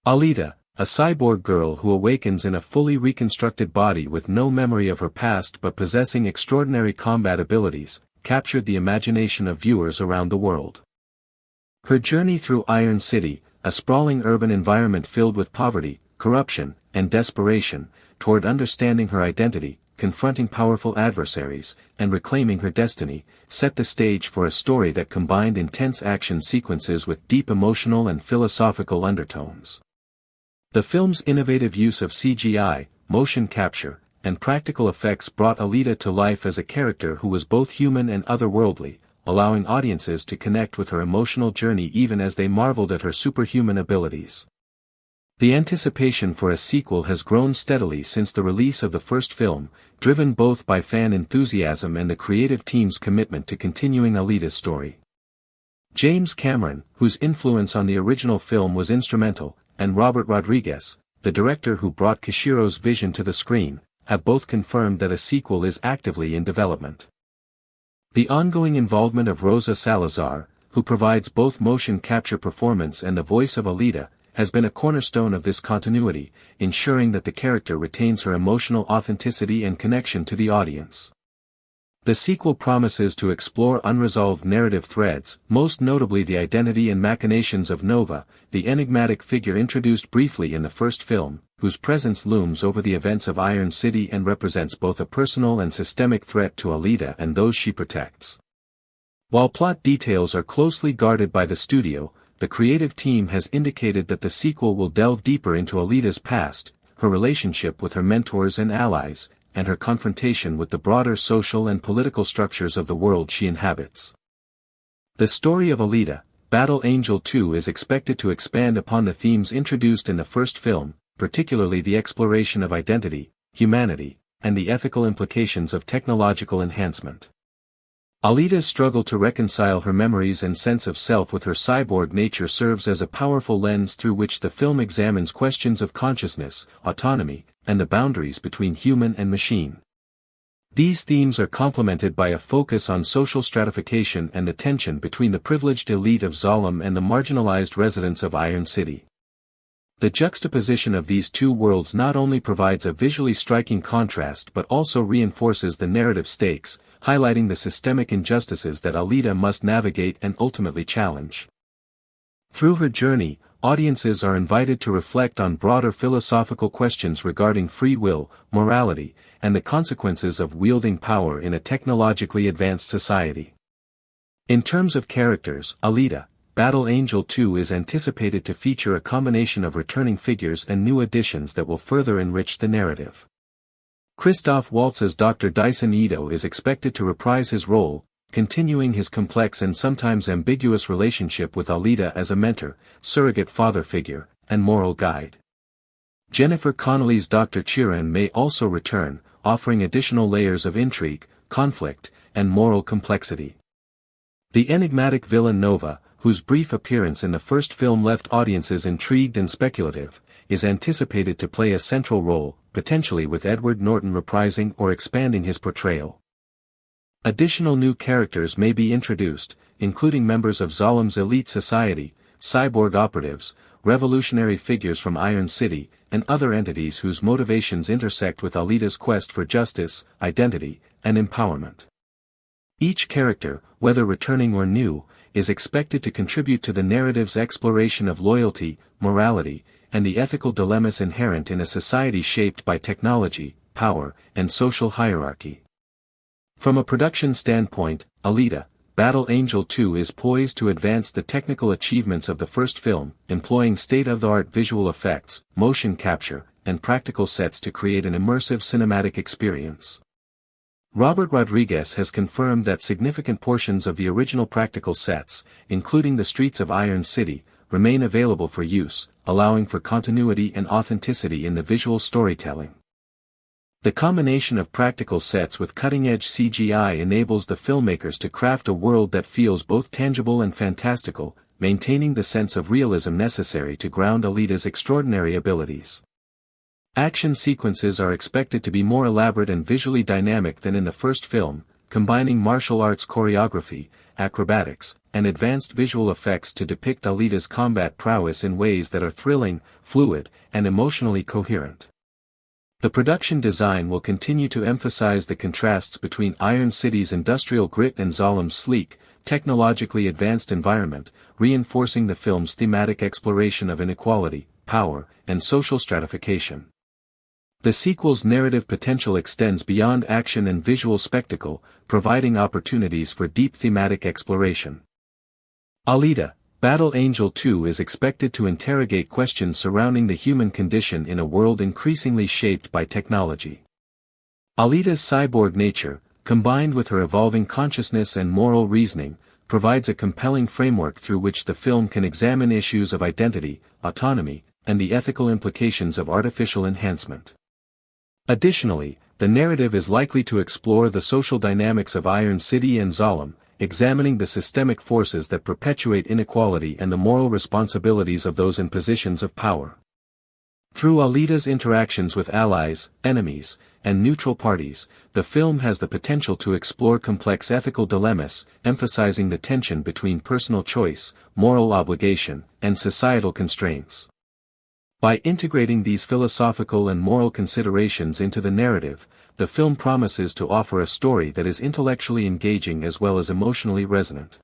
Alita, a cyborg girl who awakens in a fully reconstructed body with no memory of her past but possessing extraordinary combat abilities, captured the imagination of viewers around the world. Her journey through Iron City, a sprawling urban environment filled with poverty, corruption, and desperation, toward understanding her identity, confronting powerful adversaries, and reclaiming her destiny, set the stage for a story that combined intense action sequences with deep emotional and philosophical undertones. The film's innovative use of CGI, motion capture, and practical effects brought Alita to life as a character who was both human and otherworldly, allowing audiences to connect with her emotional journey even as they marveled at her superhuman abilities. The anticipation for a sequel has grown steadily since the release of the first film, driven both by fan enthusiasm and the creative team's commitment to continuing Alita's story. James Cameron, whose influence on the original film was instrumental, and Robert Rodriguez, the director who brought Kishiro's vision to the screen, have both confirmed that a sequel is actively in development. The ongoing involvement of Rosa Salazar, who provides both motion capture performance and the voice of Alita, has been a cornerstone of this continuity, ensuring that the character retains her emotional authenticity and connection to the audience. The sequel promises to explore unresolved narrative threads, most notably the identity and machinations of Nova, the enigmatic figure introduced briefly in the first film, whose presence looms over the events of Iron City and represents both a personal and systemic threat to Alita and those she protects. While plot details are closely guarded by the studio, the creative team has indicated that the sequel will delve deeper into Alita's past, her relationship with her mentors and allies, and her confrontation with the broader social and political structures of the world she inhabits. The story of Alita, Battle Angel 2 is expected to expand upon the themes introduced in the first film, particularly the exploration of identity, humanity, and the ethical implications of technological enhancement. Alita's struggle to reconcile her memories and sense of self with her cyborg nature serves as a powerful lens through which the film examines questions of consciousness, autonomy, and the boundaries between human and machine. These themes are complemented by a focus on social stratification and the tension between the privileged elite of Zalem and the marginalized residents of Iron City. The juxtaposition of these two worlds not only provides a visually striking contrast but also reinforces the narrative stakes, highlighting the systemic injustices that Alita must navigate and ultimately challenge. Through her journey, audiences are invited to reflect on broader philosophical questions regarding free will, morality, and the consequences of wielding power in a technologically advanced society. In terms of characters, Alita, Battle Angel 2 is anticipated to feature a combination of returning figures and new additions that will further enrich the narrative. Christoph Waltz's Dr. Dyson Ito is expected to reprise his role, continuing his complex and sometimes ambiguous relationship with Alita as a mentor, surrogate father figure, and moral guide. Jennifer Connelly's Dr. Chiron may also return, offering additional layers of intrigue, conflict, and moral complexity. The enigmatic villain Nova, whose brief appearance in the first film left audiences intrigued and speculative, is anticipated to play a central role, potentially with Edward Norton reprising or expanding his portrayal. Additional new characters may be introduced, including members of Zalem's elite society, cyborg operatives, revolutionary figures from Iron City, and other entities whose motivations intersect with Alita's quest for justice, identity, and empowerment. Each character, whether returning or new, is expected to contribute to the narrative's exploration of loyalty, morality, and the ethical dilemmas inherent in a society shaped by technology, power, and social hierarchy. From a production standpoint, Alita, Battle Angel 2 is poised to advance the technical achievements of the first film, employing state-of-the-art visual effects, motion capture, and practical sets to create an immersive cinematic experience. Robert Rodriguez has confirmed that significant portions of the original practical sets, including the streets of Iron City, remain available for use, allowing for continuity and authenticity in the visual storytelling. The combination of practical sets with cutting-edge CGI enables the filmmakers to craft a world that feels both tangible and fantastical, maintaining the sense of realism necessary to ground Alita's extraordinary abilities. Action sequences are expected to be more elaborate and visually dynamic than in the first film, combining martial arts choreography, acrobatics, and advanced visual effects to depict Alita's combat prowess in ways that are thrilling, fluid, and emotionally coherent. The production design will continue to emphasize the contrasts between Iron City's industrial grit and Zalum's sleek, technologically advanced environment, reinforcing the film's thematic exploration of inequality, power, and social stratification. The sequel's narrative potential extends beyond action and visual spectacle, providing opportunities for deep thematic exploration. Alita, Battle Angel 2 is expected to interrogate questions surrounding the human condition in a world increasingly shaped by technology. Alita's cyborg nature, combined with her evolving consciousness and moral reasoning, provides a compelling framework through which the film can examine issues of identity, autonomy, and the ethical implications of artificial enhancement. Additionally, the narrative is likely to explore the social dynamics of Iron City and Zalum, examining the systemic forces that perpetuate inequality and the moral responsibilities of those in positions of power. Through Alita's interactions with allies, enemies, and neutral parties, the film has the potential to explore complex ethical dilemmas, emphasizing the tension between personal choice, moral obligation, and societal constraints. By integrating these philosophical and moral considerations into the narrative, the film promises to offer a story that is intellectually engaging as well as emotionally resonant.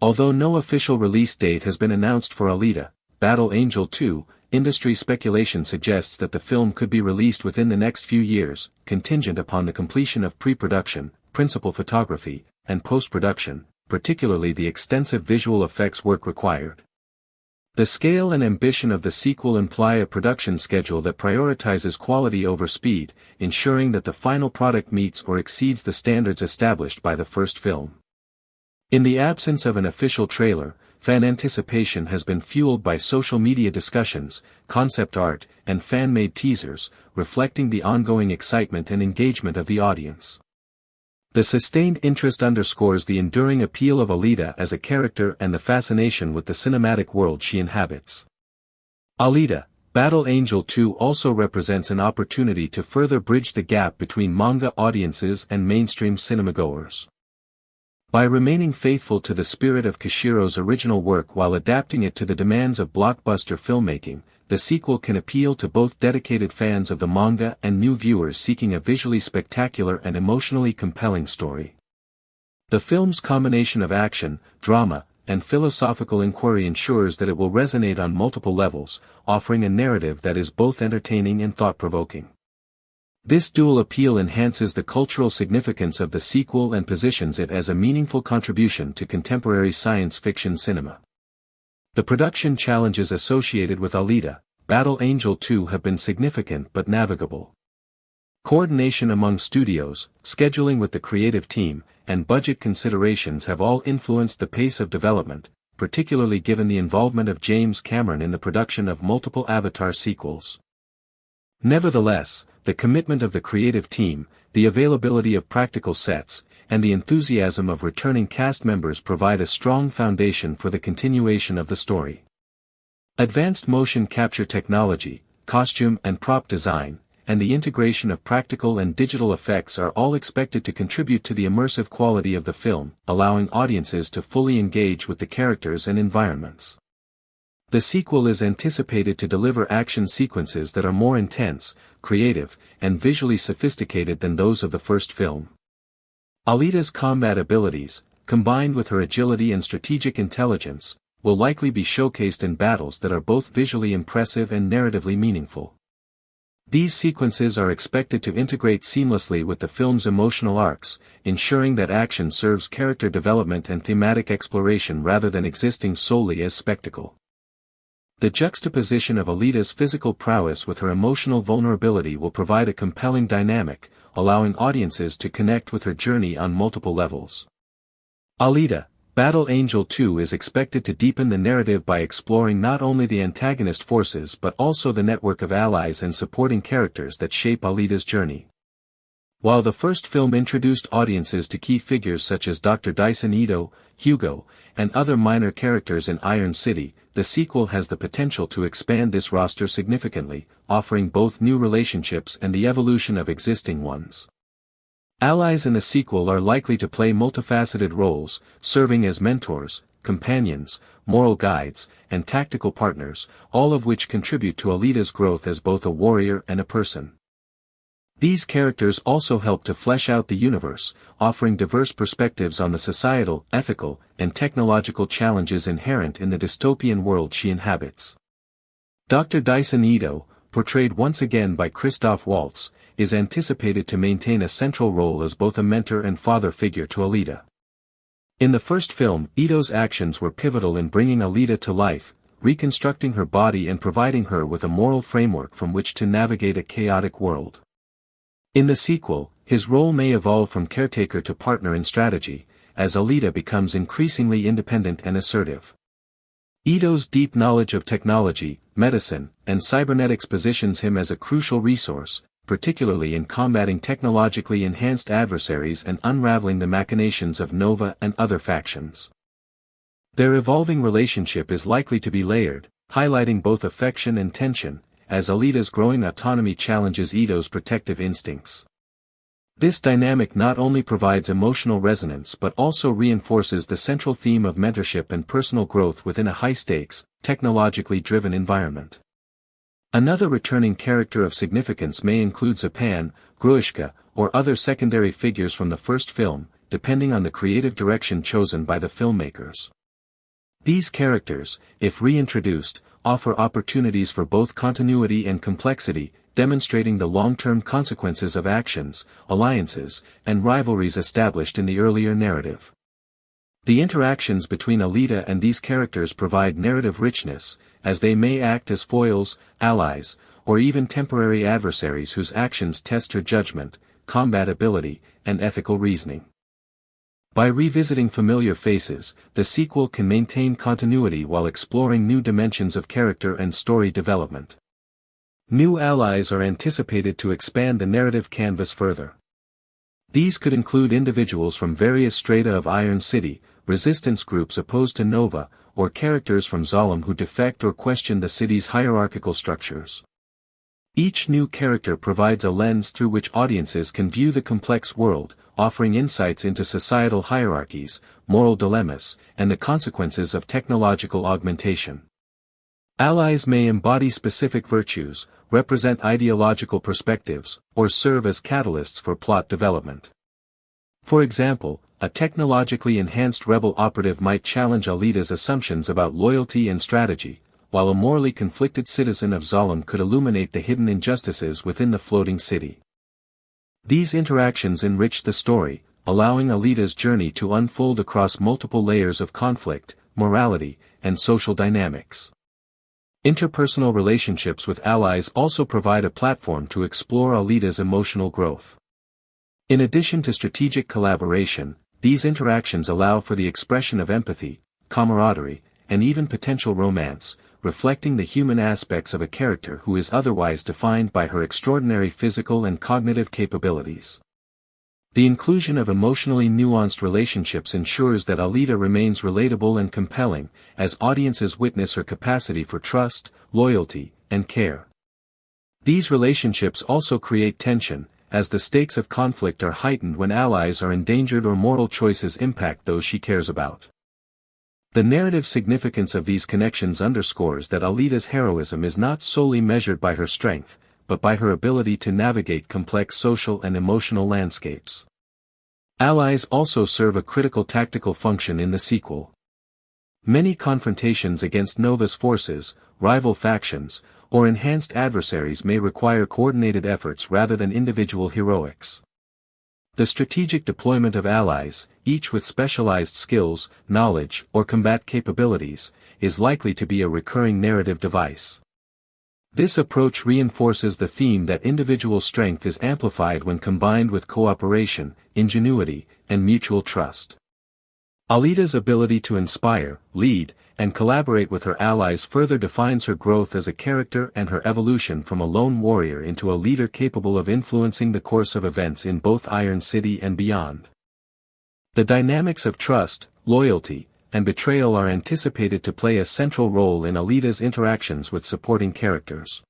Although no official release date has been announced for Alita, Battle Angel 2, industry speculation suggests that the film could be released within the next few years, contingent upon the completion of pre-production, principal photography, and post-production, particularly the extensive visual effects work required. The scale and ambition of the sequel imply a production schedule that prioritizes quality over speed, ensuring that the final product meets or exceeds the standards established by the first film. In the absence of an official trailer, fan anticipation has been fueled by social media discussions, concept art, and fan-made teasers, reflecting the ongoing excitement and engagement of the audience. The sustained interest underscores the enduring appeal of Alita as a character and the fascination with the cinematic world she inhabits. Alita, Battle Angel 2 also represents an opportunity to further bridge the gap between manga audiences and mainstream cinemagoers. By remaining faithful to the spirit of Kishiro's original work while adapting it to the demands of blockbuster filmmaking, the sequel can appeal to both dedicated fans of the manga and new viewers seeking a visually spectacular and emotionally compelling story. The film's combination of action, drama, and philosophical inquiry ensures that it will resonate on multiple levels, offering a narrative that is both entertaining and thought-provoking. This dual appeal enhances the cultural significance of the sequel and positions it as a meaningful contribution to contemporary science fiction cinema. The production challenges associated with Alita, Battle Angel 2 have been significant but navigable. Coordination among studios, scheduling with the creative team, and budget considerations have all influenced the pace of development, particularly given the involvement of James Cameron in the production of multiple Avatar sequels. Nevertheless, the commitment of the creative team, the availability of practical sets, and the enthusiasm of returning cast members provide a strong foundation for the continuation of the story. Advanced motion capture technology, costume and prop design, and the integration of practical and digital effects are all expected to contribute to the immersive quality of the film, allowing audiences to fully engage with the characters and environments. The sequel is anticipated to deliver action sequences that are more intense, creative, and visually sophisticated than those of the first film. Alita's combat abilities, combined with her agility and strategic intelligence, will likely be showcased in battles that are both visually impressive and narratively meaningful. These sequences are expected to integrate seamlessly with the film's emotional arcs, ensuring that action serves character development and thematic exploration rather than existing solely as spectacle. The juxtaposition of Alita's physical prowess with her emotional vulnerability will provide a compelling dynamic, allowing audiences to connect with her journey on multiple levels. Alita, Battle Angel 2 is expected to deepen the narrative by exploring not only the antagonist forces but also the network of allies and supporting characters that shape Alita's journey. While the first film introduced audiences to key figures such as Dr. Dyson Ito, Hugo, and other minor characters in Iron City, the sequel has the potential to expand this roster significantly, offering both new relationships and the evolution of existing ones. Allies in the sequel are likely to play multifaceted roles, serving as mentors, companions, moral guides, and tactical partners, all of which contribute to Alita's growth as both a warrior and a person. These characters also help to flesh out the universe, offering diverse perspectives on the societal, ethical, and technological challenges inherent in the dystopian world she inhabits. Dr. Dyson Ito, portrayed once again by Christoph Waltz, is anticipated to maintain a central role as both a mentor and father figure to Alita. In the first film, Ito's actions were pivotal in bringing Alita to life, reconstructing her body and providing her with a moral framework from which to navigate a chaotic world. In the sequel, his role may evolve from caretaker to partner in strategy, as Alita becomes increasingly independent and assertive. Ito's deep knowledge of technology, medicine, and cybernetics positions him as a crucial resource, particularly in combating technologically enhanced adversaries and unraveling the machinations of Nova and other factions. Their evolving relationship is likely to be layered, highlighting both affection and tension, as Alita's growing autonomy challenges Ito's protective instincts. This dynamic not only provides emotional resonance but also reinforces the central theme of mentorship and personal growth within a high-stakes, technologically driven environment. Another returning character of significance may include Zapan, Gruishka, or other secondary figures from the first film, depending on the creative direction chosen by the filmmakers. These characters, if reintroduced, offer opportunities for both continuity and complexity, demonstrating the long-term consequences of actions, alliances, and rivalries established in the earlier narrative. The interactions between Alita and these characters provide narrative richness, as they may act as foils, allies, or even temporary adversaries whose actions test her judgment, combat ability, and ethical reasoning. By revisiting familiar faces, the sequel can maintain continuity while exploring new dimensions of character and story development. New allies are anticipated to expand the narrative canvas further. These could include individuals from various strata of Iron City, resistance groups opposed to Nova, or characters from Zalem who defect or question the city's hierarchical structures. Each new character provides a lens through which audiences can view the complex world, offering insights into societal hierarchies, moral dilemmas, and the consequences of technological augmentation. Allies may embody specific virtues, represent ideological perspectives, or serve as catalysts for plot development. For example, a technologically enhanced rebel operative might challenge Alita's assumptions about loyalty and strategy, while a morally conflicted citizen of Zalem could illuminate the hidden injustices within the floating city. These interactions enrich the story, allowing Alita's journey to unfold across multiple layers of conflict, morality, and social dynamics. Interpersonal relationships with allies also provide a platform to explore Alita's emotional growth. In addition to strategic collaboration, these interactions allow for the expression of empathy, camaraderie, and even potential romance, reflecting the human aspects of a character who is otherwise defined by her extraordinary physical and cognitive capabilities. The inclusion of emotionally nuanced relationships ensures that Alita remains relatable and compelling, as audiences witness her capacity for trust, loyalty, and care. These relationships also create tension, as the stakes of conflict are heightened when allies are endangered or moral choices impact those she cares about. The narrative significance of these connections underscores that Alita's heroism is not solely measured by her strength, but by her ability to navigate complex social and emotional landscapes. Allies also serve a critical tactical function in the sequel. Many confrontations against Nova's forces, rival factions, or enhanced adversaries may require coordinated efforts rather than individual heroics. The strategic deployment of allies, each with specialized skills, knowledge, or combat capabilities, is likely to be a recurring narrative device. This approach reinforces the theme that individual strength is amplified when combined with cooperation, ingenuity, and mutual trust. Alita's ability to inspire, lead, and collaborate with her allies further defines her growth as a character and her evolution from a lone warrior into a leader capable of influencing the course of events in both Iron City and beyond. The dynamics of trust, loyalty, and betrayal are anticipated to play a central role in Alita's interactions with supporting characters.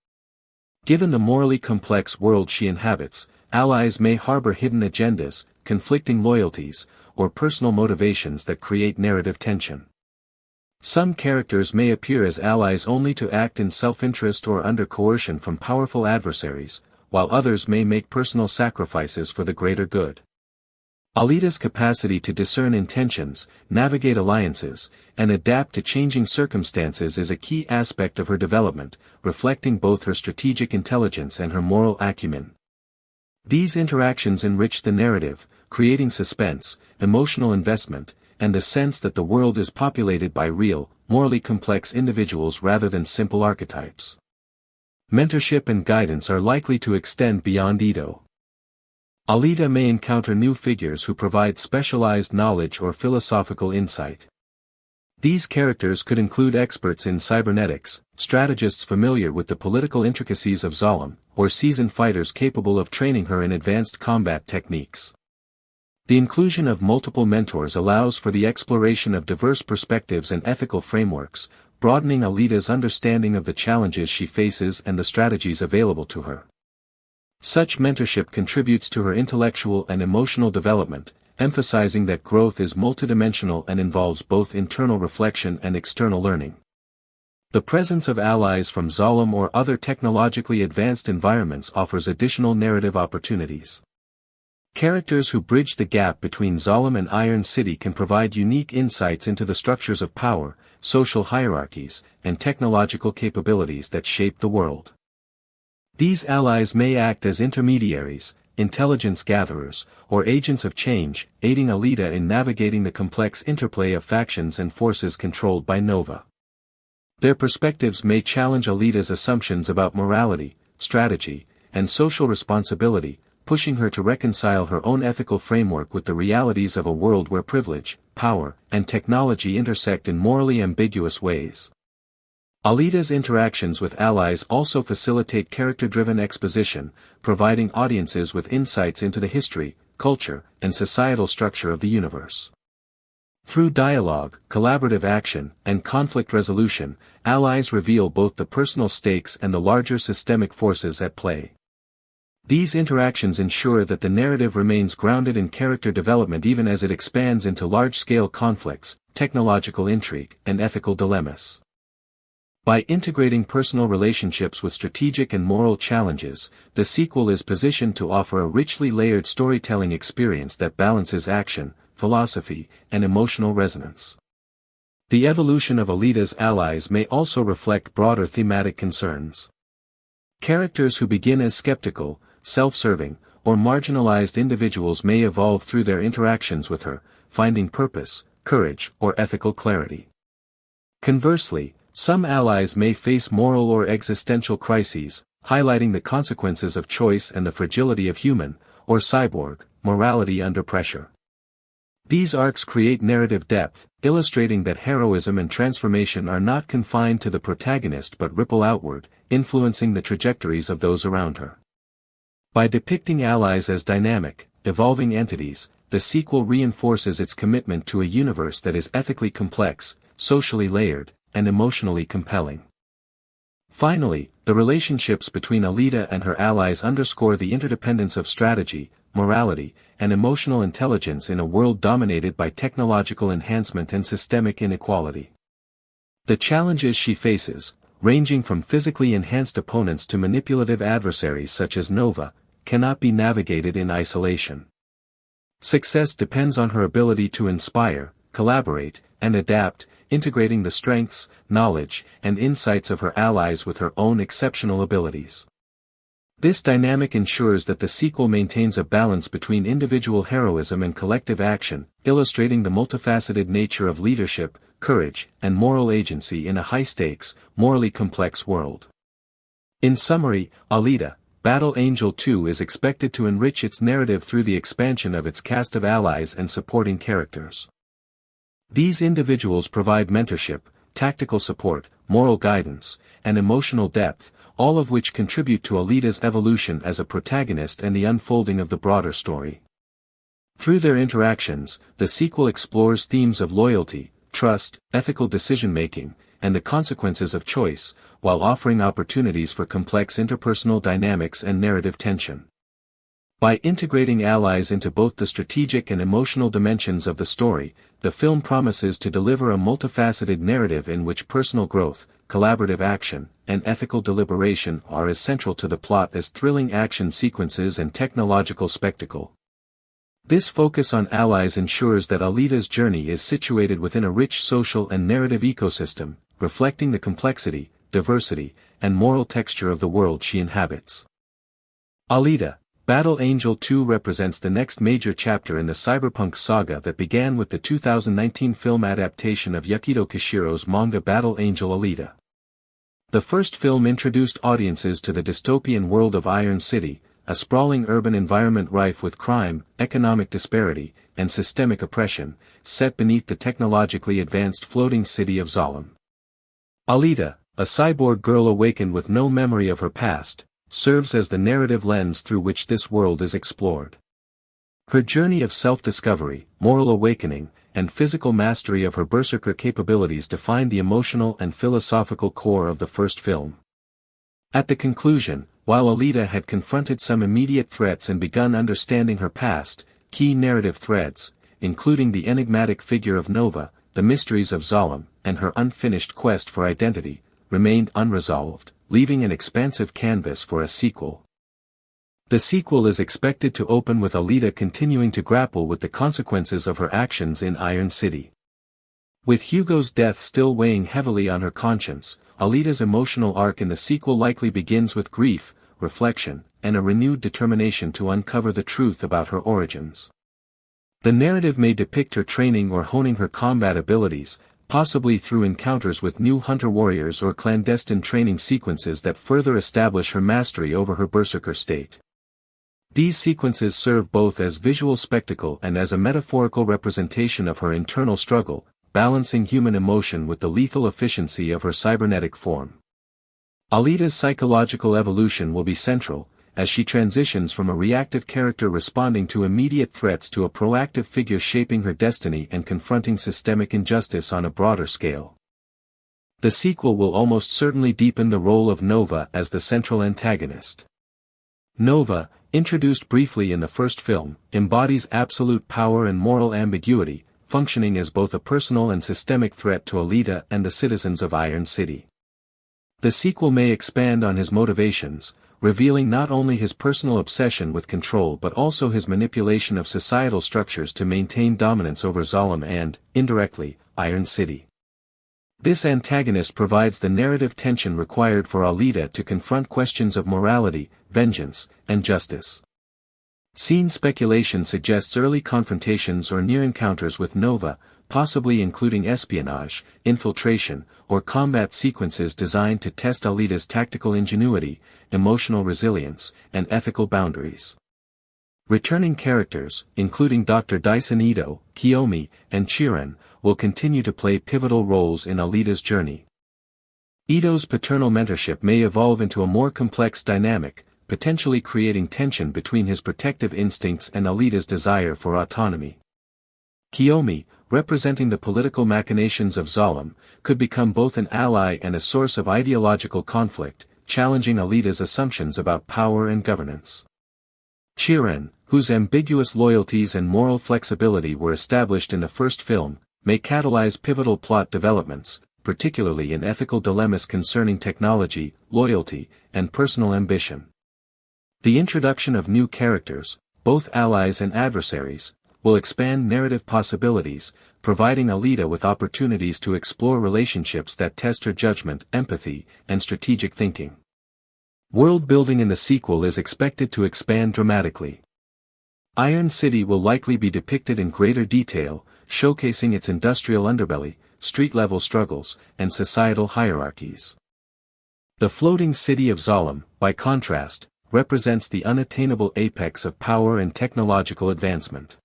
Given the morally complex world she inhabits, allies may harbor hidden agendas, conflicting loyalties, or personal motivations that create narrative tension. Some characters may appear as allies only to act in self-interest or under coercion from powerful adversaries, while others may make personal sacrifices for the greater good. Alita's capacity to discern intentions, navigate alliances, and adapt to changing circumstances is a key aspect of her development, reflecting both her strategic intelligence and her moral acumen. These interactions enrich the narrative, creating suspense, emotional investment, and the sense that the world is populated by real, morally complex individuals rather than simple archetypes. Mentorship and guidance are likely to extend beyond Ito. Alita may encounter new figures who provide specialized knowledge or philosophical insight. These characters could include experts in cybernetics, strategists familiar with the political intricacies of Zalem, or seasoned fighters capable of training her in advanced combat techniques. The inclusion of multiple mentors allows for the exploration of diverse perspectives and ethical frameworks, broadening Alita's understanding of the challenges she faces and the strategies available to her. Such mentorship contributes to her intellectual and emotional development, emphasizing that growth is multidimensional and involves both internal reflection and external learning. The presence of allies from Zalem or other technologically advanced environments offers additional narrative opportunities. Characters who bridge the gap between Zalem and Iron City can provide unique insights into the structures of power, social hierarchies, and technological capabilities that shape the world. These allies may act as intermediaries, intelligence gatherers, or agents of change, aiding Alita in navigating the complex interplay of factions and forces controlled by Nova. Their perspectives may challenge Alita's assumptions about morality, strategy, and social responsibility, pushing her to reconcile her own ethical framework with the realities of a world where privilege, power, and technology intersect in morally ambiguous ways. Alita's interactions with allies also facilitate character-driven exposition, providing audiences with insights into the history, culture, and societal structure of the universe. Through dialogue, collaborative action, and conflict resolution, allies reveal both the personal stakes and the larger systemic forces at play. These interactions ensure that the narrative remains grounded in character development even as it expands into large-scale conflicts, technological intrigue, and ethical dilemmas. By integrating personal relationships with strategic and moral challenges, the sequel is positioned to offer a richly layered storytelling experience that balances action, philosophy, and emotional resonance. The evolution of Alita's allies may also reflect broader thematic concerns. Characters who begin as skeptical, self-serving, or marginalized individuals may evolve through their interactions with her, finding purpose, courage, or ethical clarity. Conversely, some allies may face moral or existential crises, highlighting the consequences of choice and the fragility of human, or cyborg, morality under pressure. These arcs create narrative depth, illustrating that heroism and transformation are not confined to the protagonist but ripple outward, influencing the trajectories of those around her. By depicting allies as dynamic, evolving entities, the sequel reinforces its commitment to a universe that is ethically complex, socially layered, and emotionally compelling. Finally, the relationships between Alita and her allies underscore the interdependence of strategy, morality, and emotional intelligence in a world dominated by technological enhancement and systemic inequality. The challenges she faces, ranging from physically enhanced opponents to manipulative adversaries such as Nova, cannot be navigated in isolation. Success depends on her ability to inspire, collaborate, and adapt, integrating the strengths, knowledge, and insights of her allies with her own exceptional abilities. This dynamic ensures that the sequel maintains a balance between individual heroism and collective action, illustrating the multifaceted nature of leadership, courage, and moral agency in a high-stakes, morally complex world. In summary, Alita, Battle Angel 2 is expected to enrich its narrative through the expansion of its cast of allies and supporting characters. These individuals provide mentorship, tactical support, moral guidance, and emotional depth, all of which contribute to Alita's evolution as a protagonist and the unfolding of the broader story. Through their interactions, the sequel explores themes of loyalty, trust, ethical decision-making, and the consequences of choice, while offering opportunities for complex interpersonal dynamics and narrative tension. By integrating allies into both the strategic and emotional dimensions of the story, the film promises to deliver a multifaceted narrative in which personal growth, collaborative action, and ethical deliberation are as central to the plot as thrilling action sequences and technological spectacle. This focus on allies ensures that Alita's journey is situated within a rich social and narrative ecosystem, reflecting the complexity, diversity, and moral texture of the world she inhabits. Alita, Battle Angel 2 represents the next major chapter in the cyberpunk saga that began with the 2019 film adaptation of Yukito Kishiro's manga Battle Angel Alita. The first film introduced audiences to the dystopian world of Iron City, a sprawling urban environment rife with crime, economic disparity, and systemic oppression, set beneath the technologically advanced floating city of Zalem. Alita, a cyborg girl awakened with no memory of her past, serves as the narrative lens through which this world is explored. Her journey of self-discovery, moral awakening, and physical mastery of her berserker capabilities define the emotional and philosophical core of the first film. At the conclusion, while Alita had confronted some immediate threats and begun understanding her past, key narrative threads, including the enigmatic figure of Nova, the mysteries of Zalem, and her unfinished quest for identity, remained unresolved, leaving an expansive canvas for a sequel. The sequel is expected to open with Alita continuing to grapple with the consequences of her actions in Iron City. With Hugo's death still weighing heavily on her conscience, Alita's emotional arc in the sequel likely begins with grief, reflection, and a renewed determination to uncover the truth about her origins. The narrative may depict her training or honing her combat abilities, possibly through encounters with new hunter-warriors or clandestine training sequences that further establish her mastery over her berserker state. These sequences serve both as visual spectacle and as a metaphorical representation of her internal struggle, balancing human emotion with the lethal efficiency of her cybernetic form. Alita's psychological evolution will be central, as she transitions from a reactive character responding to immediate threats to a proactive figure shaping her destiny and confronting systemic injustice on a broader scale. The sequel will almost certainly deepen the role of Nova as the central antagonist. Nova, introduced briefly in the first film, embodies absolute power and moral ambiguity, functioning as both a personal and systemic threat to Alita and the citizens of Iron City. The sequel may expand on his motivations, revealing not only his personal obsession with control but also his manipulation of societal structures to maintain dominance over Zalem and, indirectly, Iron City. This antagonist provides the narrative tension required for Alita to confront questions of morality, vengeance, and justice. Scene speculation suggests early confrontations or near encounters with Nova, possibly including espionage, infiltration, or combat sequences designed to test Alita's tactical ingenuity, emotional resilience, and ethical boundaries. Returning characters, including Dr. Dyson Ito, Kiyomi, and Chiron, will continue to play pivotal roles in Alita's journey. Ito's paternal mentorship may evolve into a more complex dynamic, potentially creating tension between his protective instincts and Alita's desire for autonomy. Kiyomi, representing the political machinations of Zalem, could become both an ally and a source of ideological conflict, challenging Alita's assumptions about power and governance. Chiron, whose ambiguous loyalties and moral flexibility were established in the first film, may catalyze pivotal plot developments, particularly in ethical dilemmas concerning technology, loyalty, and personal ambition. The introduction of new characters, both allies and adversaries, will expand narrative possibilities, providing Alita with opportunities to explore relationships that test her judgment, empathy, and strategic thinking. World building in the sequel is expected to expand dramatically. Iron City will likely be depicted in greater detail, showcasing its industrial underbelly, street-level struggles, and societal hierarchies. The floating city of Zalem, by contrast, represents the unattainable apex of power and technological advancement.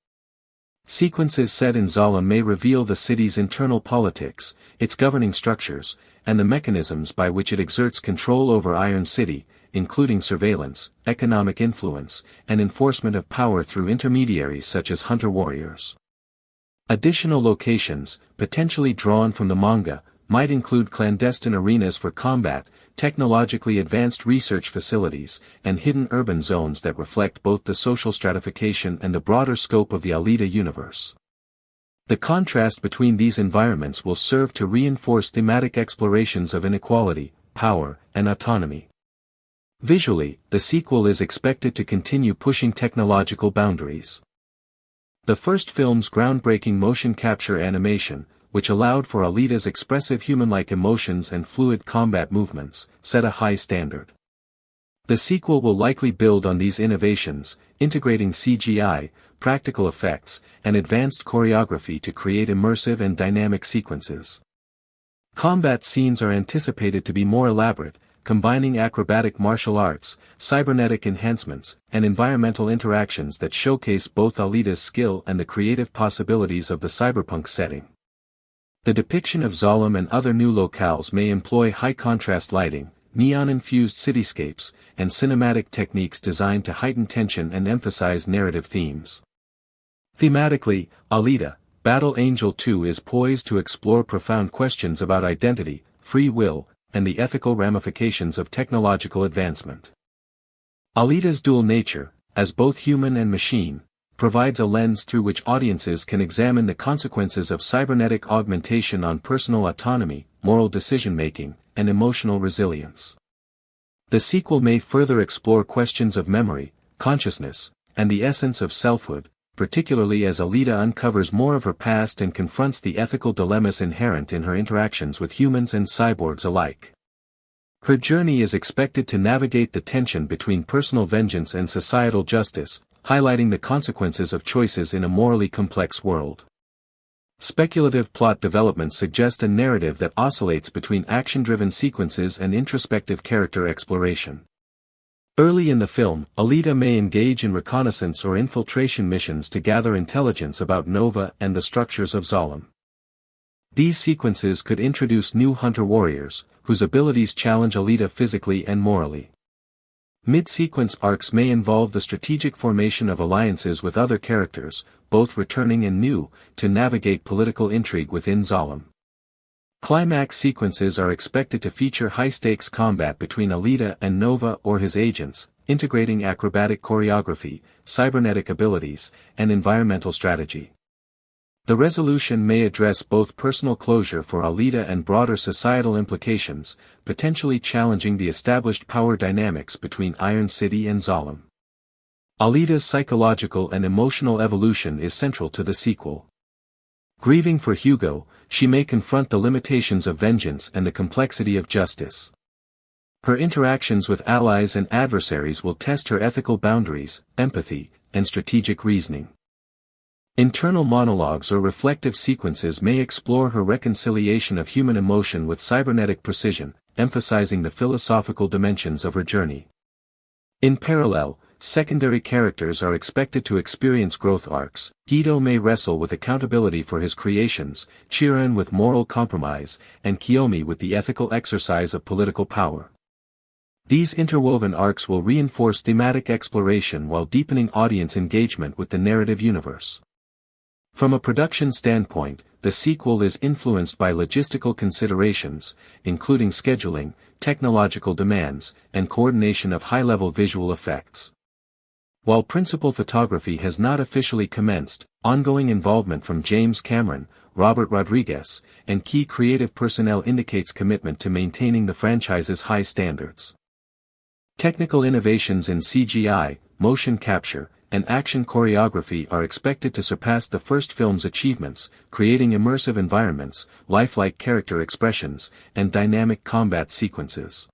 Sequences set in Zalem may reveal the city's internal politics, its governing structures, and the mechanisms by which it exerts control over Iron City, including surveillance, economic influence, and enforcement of power through intermediaries such as hunter-warriors. Additional locations, potentially drawn from the manga, might include clandestine arenas for combat, technologically advanced research facilities, and hidden urban zones that reflect both the social stratification and the broader scope of the Alita universe. The contrast between these environments will serve to reinforce thematic explorations of inequality, power, and autonomy. Visually, the sequel is expected to continue pushing technological boundaries. The first film's groundbreaking motion capture animation, which allowed for Alita's expressive human-like emotions and fluid combat movements, set a high standard. The sequel will likely build on these innovations, integrating CGI, practical effects, and advanced choreography to create immersive and dynamic sequences. Combat scenes are anticipated to be more elaborate, combining acrobatic martial arts, cybernetic enhancements, and environmental interactions that showcase both Alita's skill and the creative possibilities of the cyberpunk setting. The depiction of Zalem and other new locales may employ high-contrast lighting, neon-infused cityscapes, and cinematic techniques designed to heighten tension and emphasize narrative themes. Thematically, Alita, Battle Angel 2 is poised to explore profound questions about identity, free will, and the ethical ramifications of technological advancement. Alita's dual nature, as both human and machine, provides a lens through which audiences can examine the consequences of cybernetic augmentation on personal autonomy, moral decision-making, and emotional resilience. The sequel may further explore questions of memory, consciousness, and the essence of selfhood, particularly as Alita uncovers more of her past and confronts the ethical dilemmas inherent in her interactions with humans and cyborgs alike. Her journey is expected to navigate the tension between personal vengeance and societal justice, highlighting the consequences of choices in a morally complex world. Speculative plot developments suggest a narrative that oscillates between action-driven sequences and introspective character exploration. Early in the film, Alita may engage in reconnaissance or infiltration missions to gather intelligence about Nova and the structures of Zalem. These sequences could introduce new hunter-warriors, whose abilities challenge Alita physically and morally. Mid-sequence arcs may involve the strategic formation of alliances with other characters, both returning and new, to navigate political intrigue within Zalem. Climax sequences are expected to feature high-stakes combat between Alita and Nova or his agents, integrating acrobatic choreography, cybernetic abilities, and environmental strategy. The resolution may address both personal closure for Alita and broader societal implications, potentially challenging the established power dynamics between Iron City and Zalem. Alita's psychological and emotional evolution is central to the sequel. Grieving for Hugo, she may confront the limitations of vengeance and the complexity of justice. Her interactions with allies and adversaries will test her ethical boundaries, empathy, and strategic reasoning. Internal monologues or reflective sequences may explore her reconciliation of human emotion with cybernetic precision, emphasizing the philosophical dimensions of her journey. In parallel, secondary characters are expected to experience growth arcs. Guido may wrestle with accountability for his creations, Chiron with moral compromise, and Kiyomi with the ethical exercise of political power. These interwoven arcs will reinforce thematic exploration while deepening audience engagement with the narrative universe. From a production standpoint, the sequel is influenced by logistical considerations, including scheduling, technological demands, and coordination of high-level visual effects. While principal photography has not officially commenced, ongoing involvement from James Cameron, Robert Rodriguez, and key creative personnel indicates commitment to maintaining the franchise's high standards. Technical innovations in CGI, motion capture, and action choreography are expected to surpass the first film's achievements, creating immersive environments, lifelike character expressions, and dynamic combat sequences.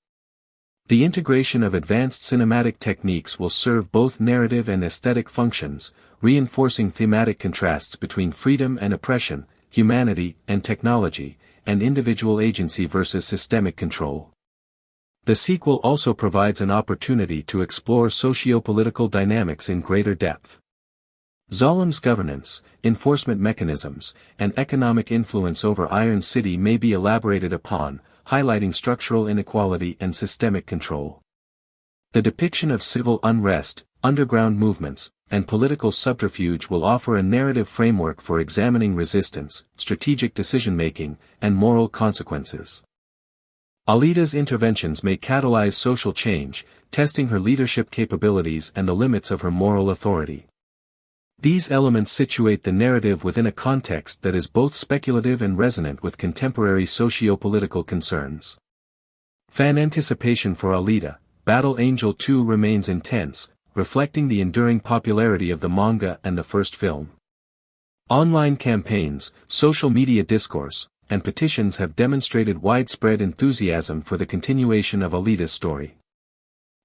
The integration of advanced cinematic techniques will serve both narrative and aesthetic functions, reinforcing thematic contrasts between freedom and oppression, humanity and technology, and individual agency versus systemic control. The sequel also provides an opportunity to explore socio-political dynamics in greater depth. Zolom's governance, enforcement mechanisms, and economic influence over Iron City may be elaborated upon, highlighting structural inequality and systemic control. The depiction of civil unrest, underground movements, and political subterfuge will offer a narrative framework for examining resistance, strategic decision-making, and moral consequences. Alita's interventions may catalyze social change, testing her leadership capabilities and the limits of her moral authority. These elements situate the narrative within a context that is both speculative and resonant with contemporary socio-political concerns. Fan anticipation for Alita, Battle Angel 2 remains intense, reflecting the enduring popularity of the manga and the first film. Online campaigns, social media discourse, and petitions have demonstrated widespread enthusiasm for the continuation of Alita's story.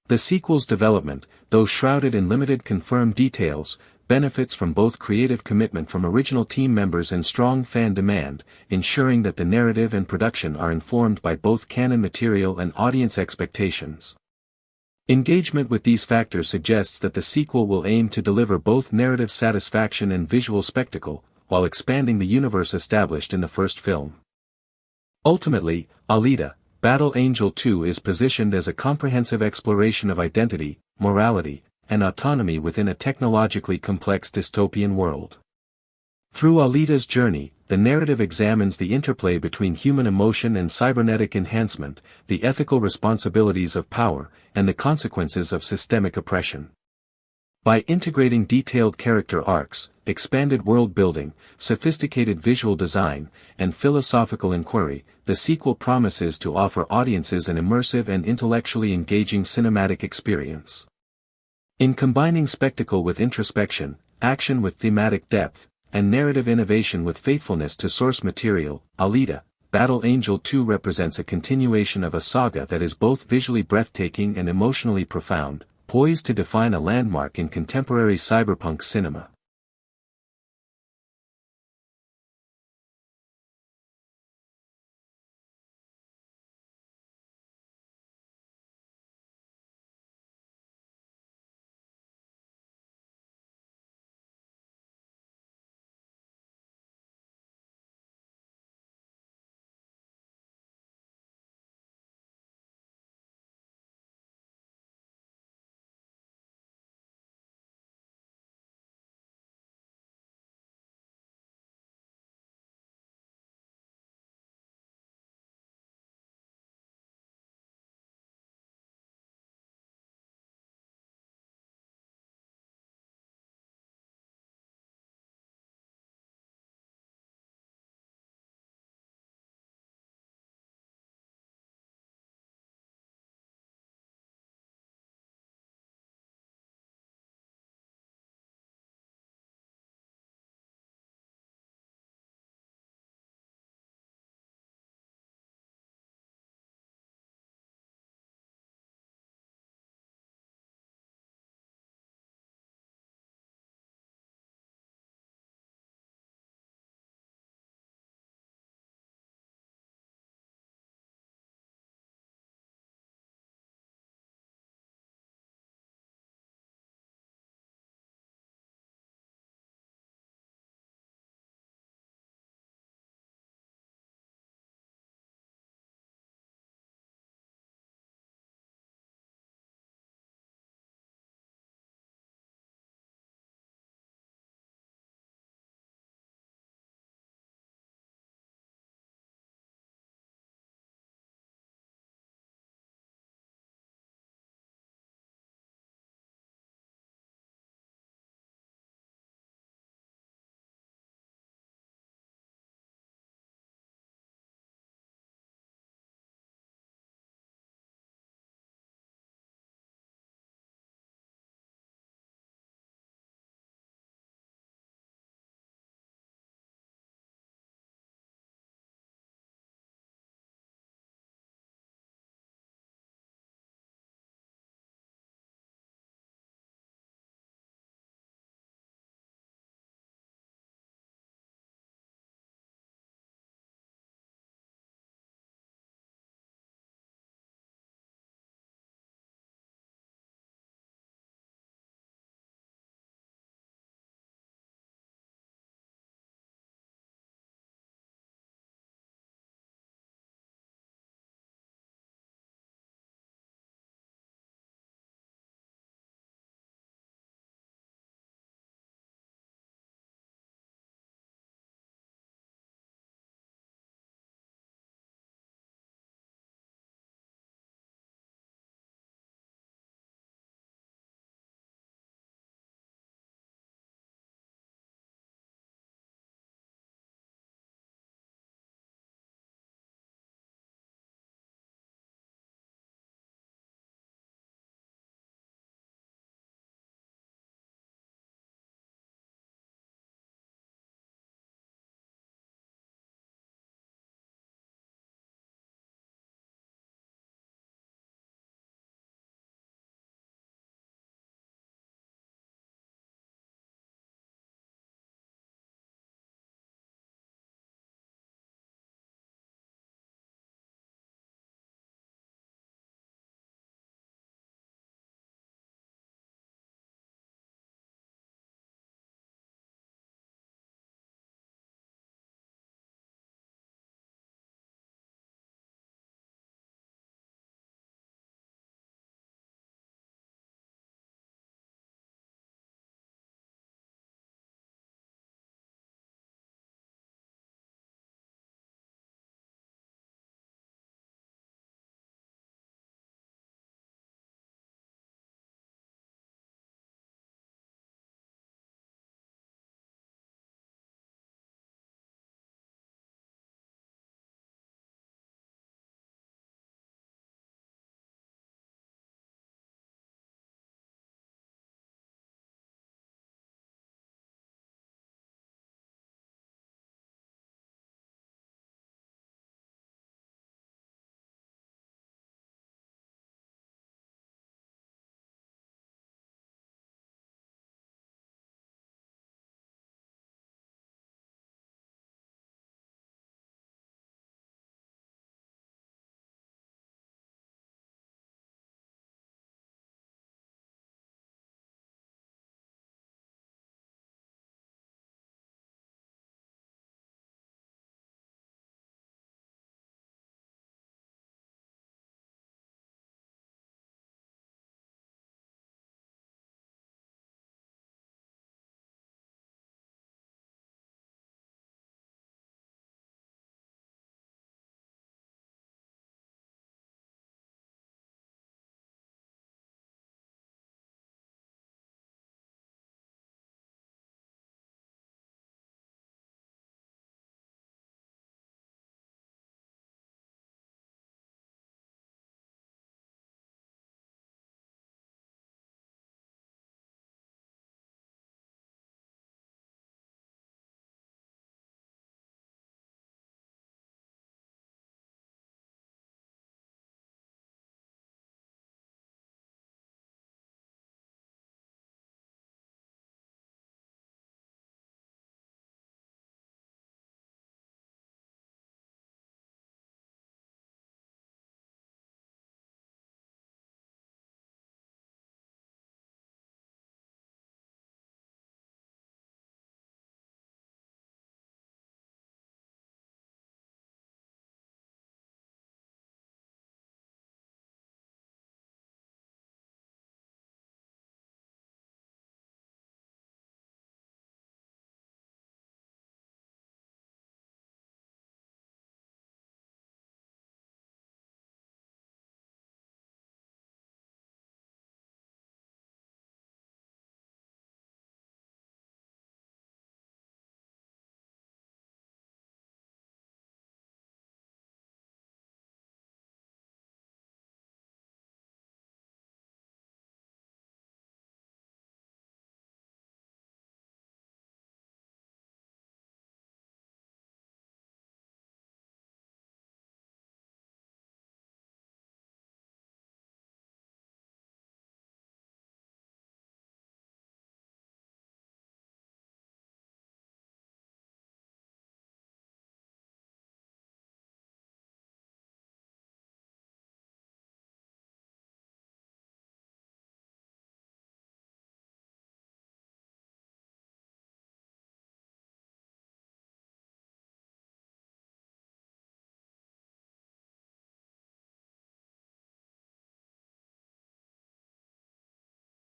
The sequel's development, though shrouded in limited confirmed details, benefits from both creative commitment from original team members and strong fan demand, ensuring that the narrative and production are informed by both canon material and audience expectations. Engagement with these factors suggests that the sequel will aim to deliver both narrative satisfaction and visual spectacle, while expanding the universe established in the first film. Ultimately, Alita, Battle Angel 2 is positioned as a comprehensive exploration of identity, morality, and autonomy within a technologically complex dystopian world. Through Alita's journey, the narrative examines the interplay between human emotion and cybernetic enhancement, the ethical responsibilities of power, and the consequences of systemic oppression. By integrating detailed character arcs, expanded world building, sophisticated visual design, and philosophical inquiry, the sequel promises to offer audiences an immersive and intellectually engaging cinematic experience. In combining spectacle with introspection, action with thematic depth, and narrative innovation with faithfulness to source material, Alita, Battle Angel 2 represents a continuation of a saga that is both visually breathtaking and emotionally profound, poised to define a landmark in contemporary cyberpunk cinema.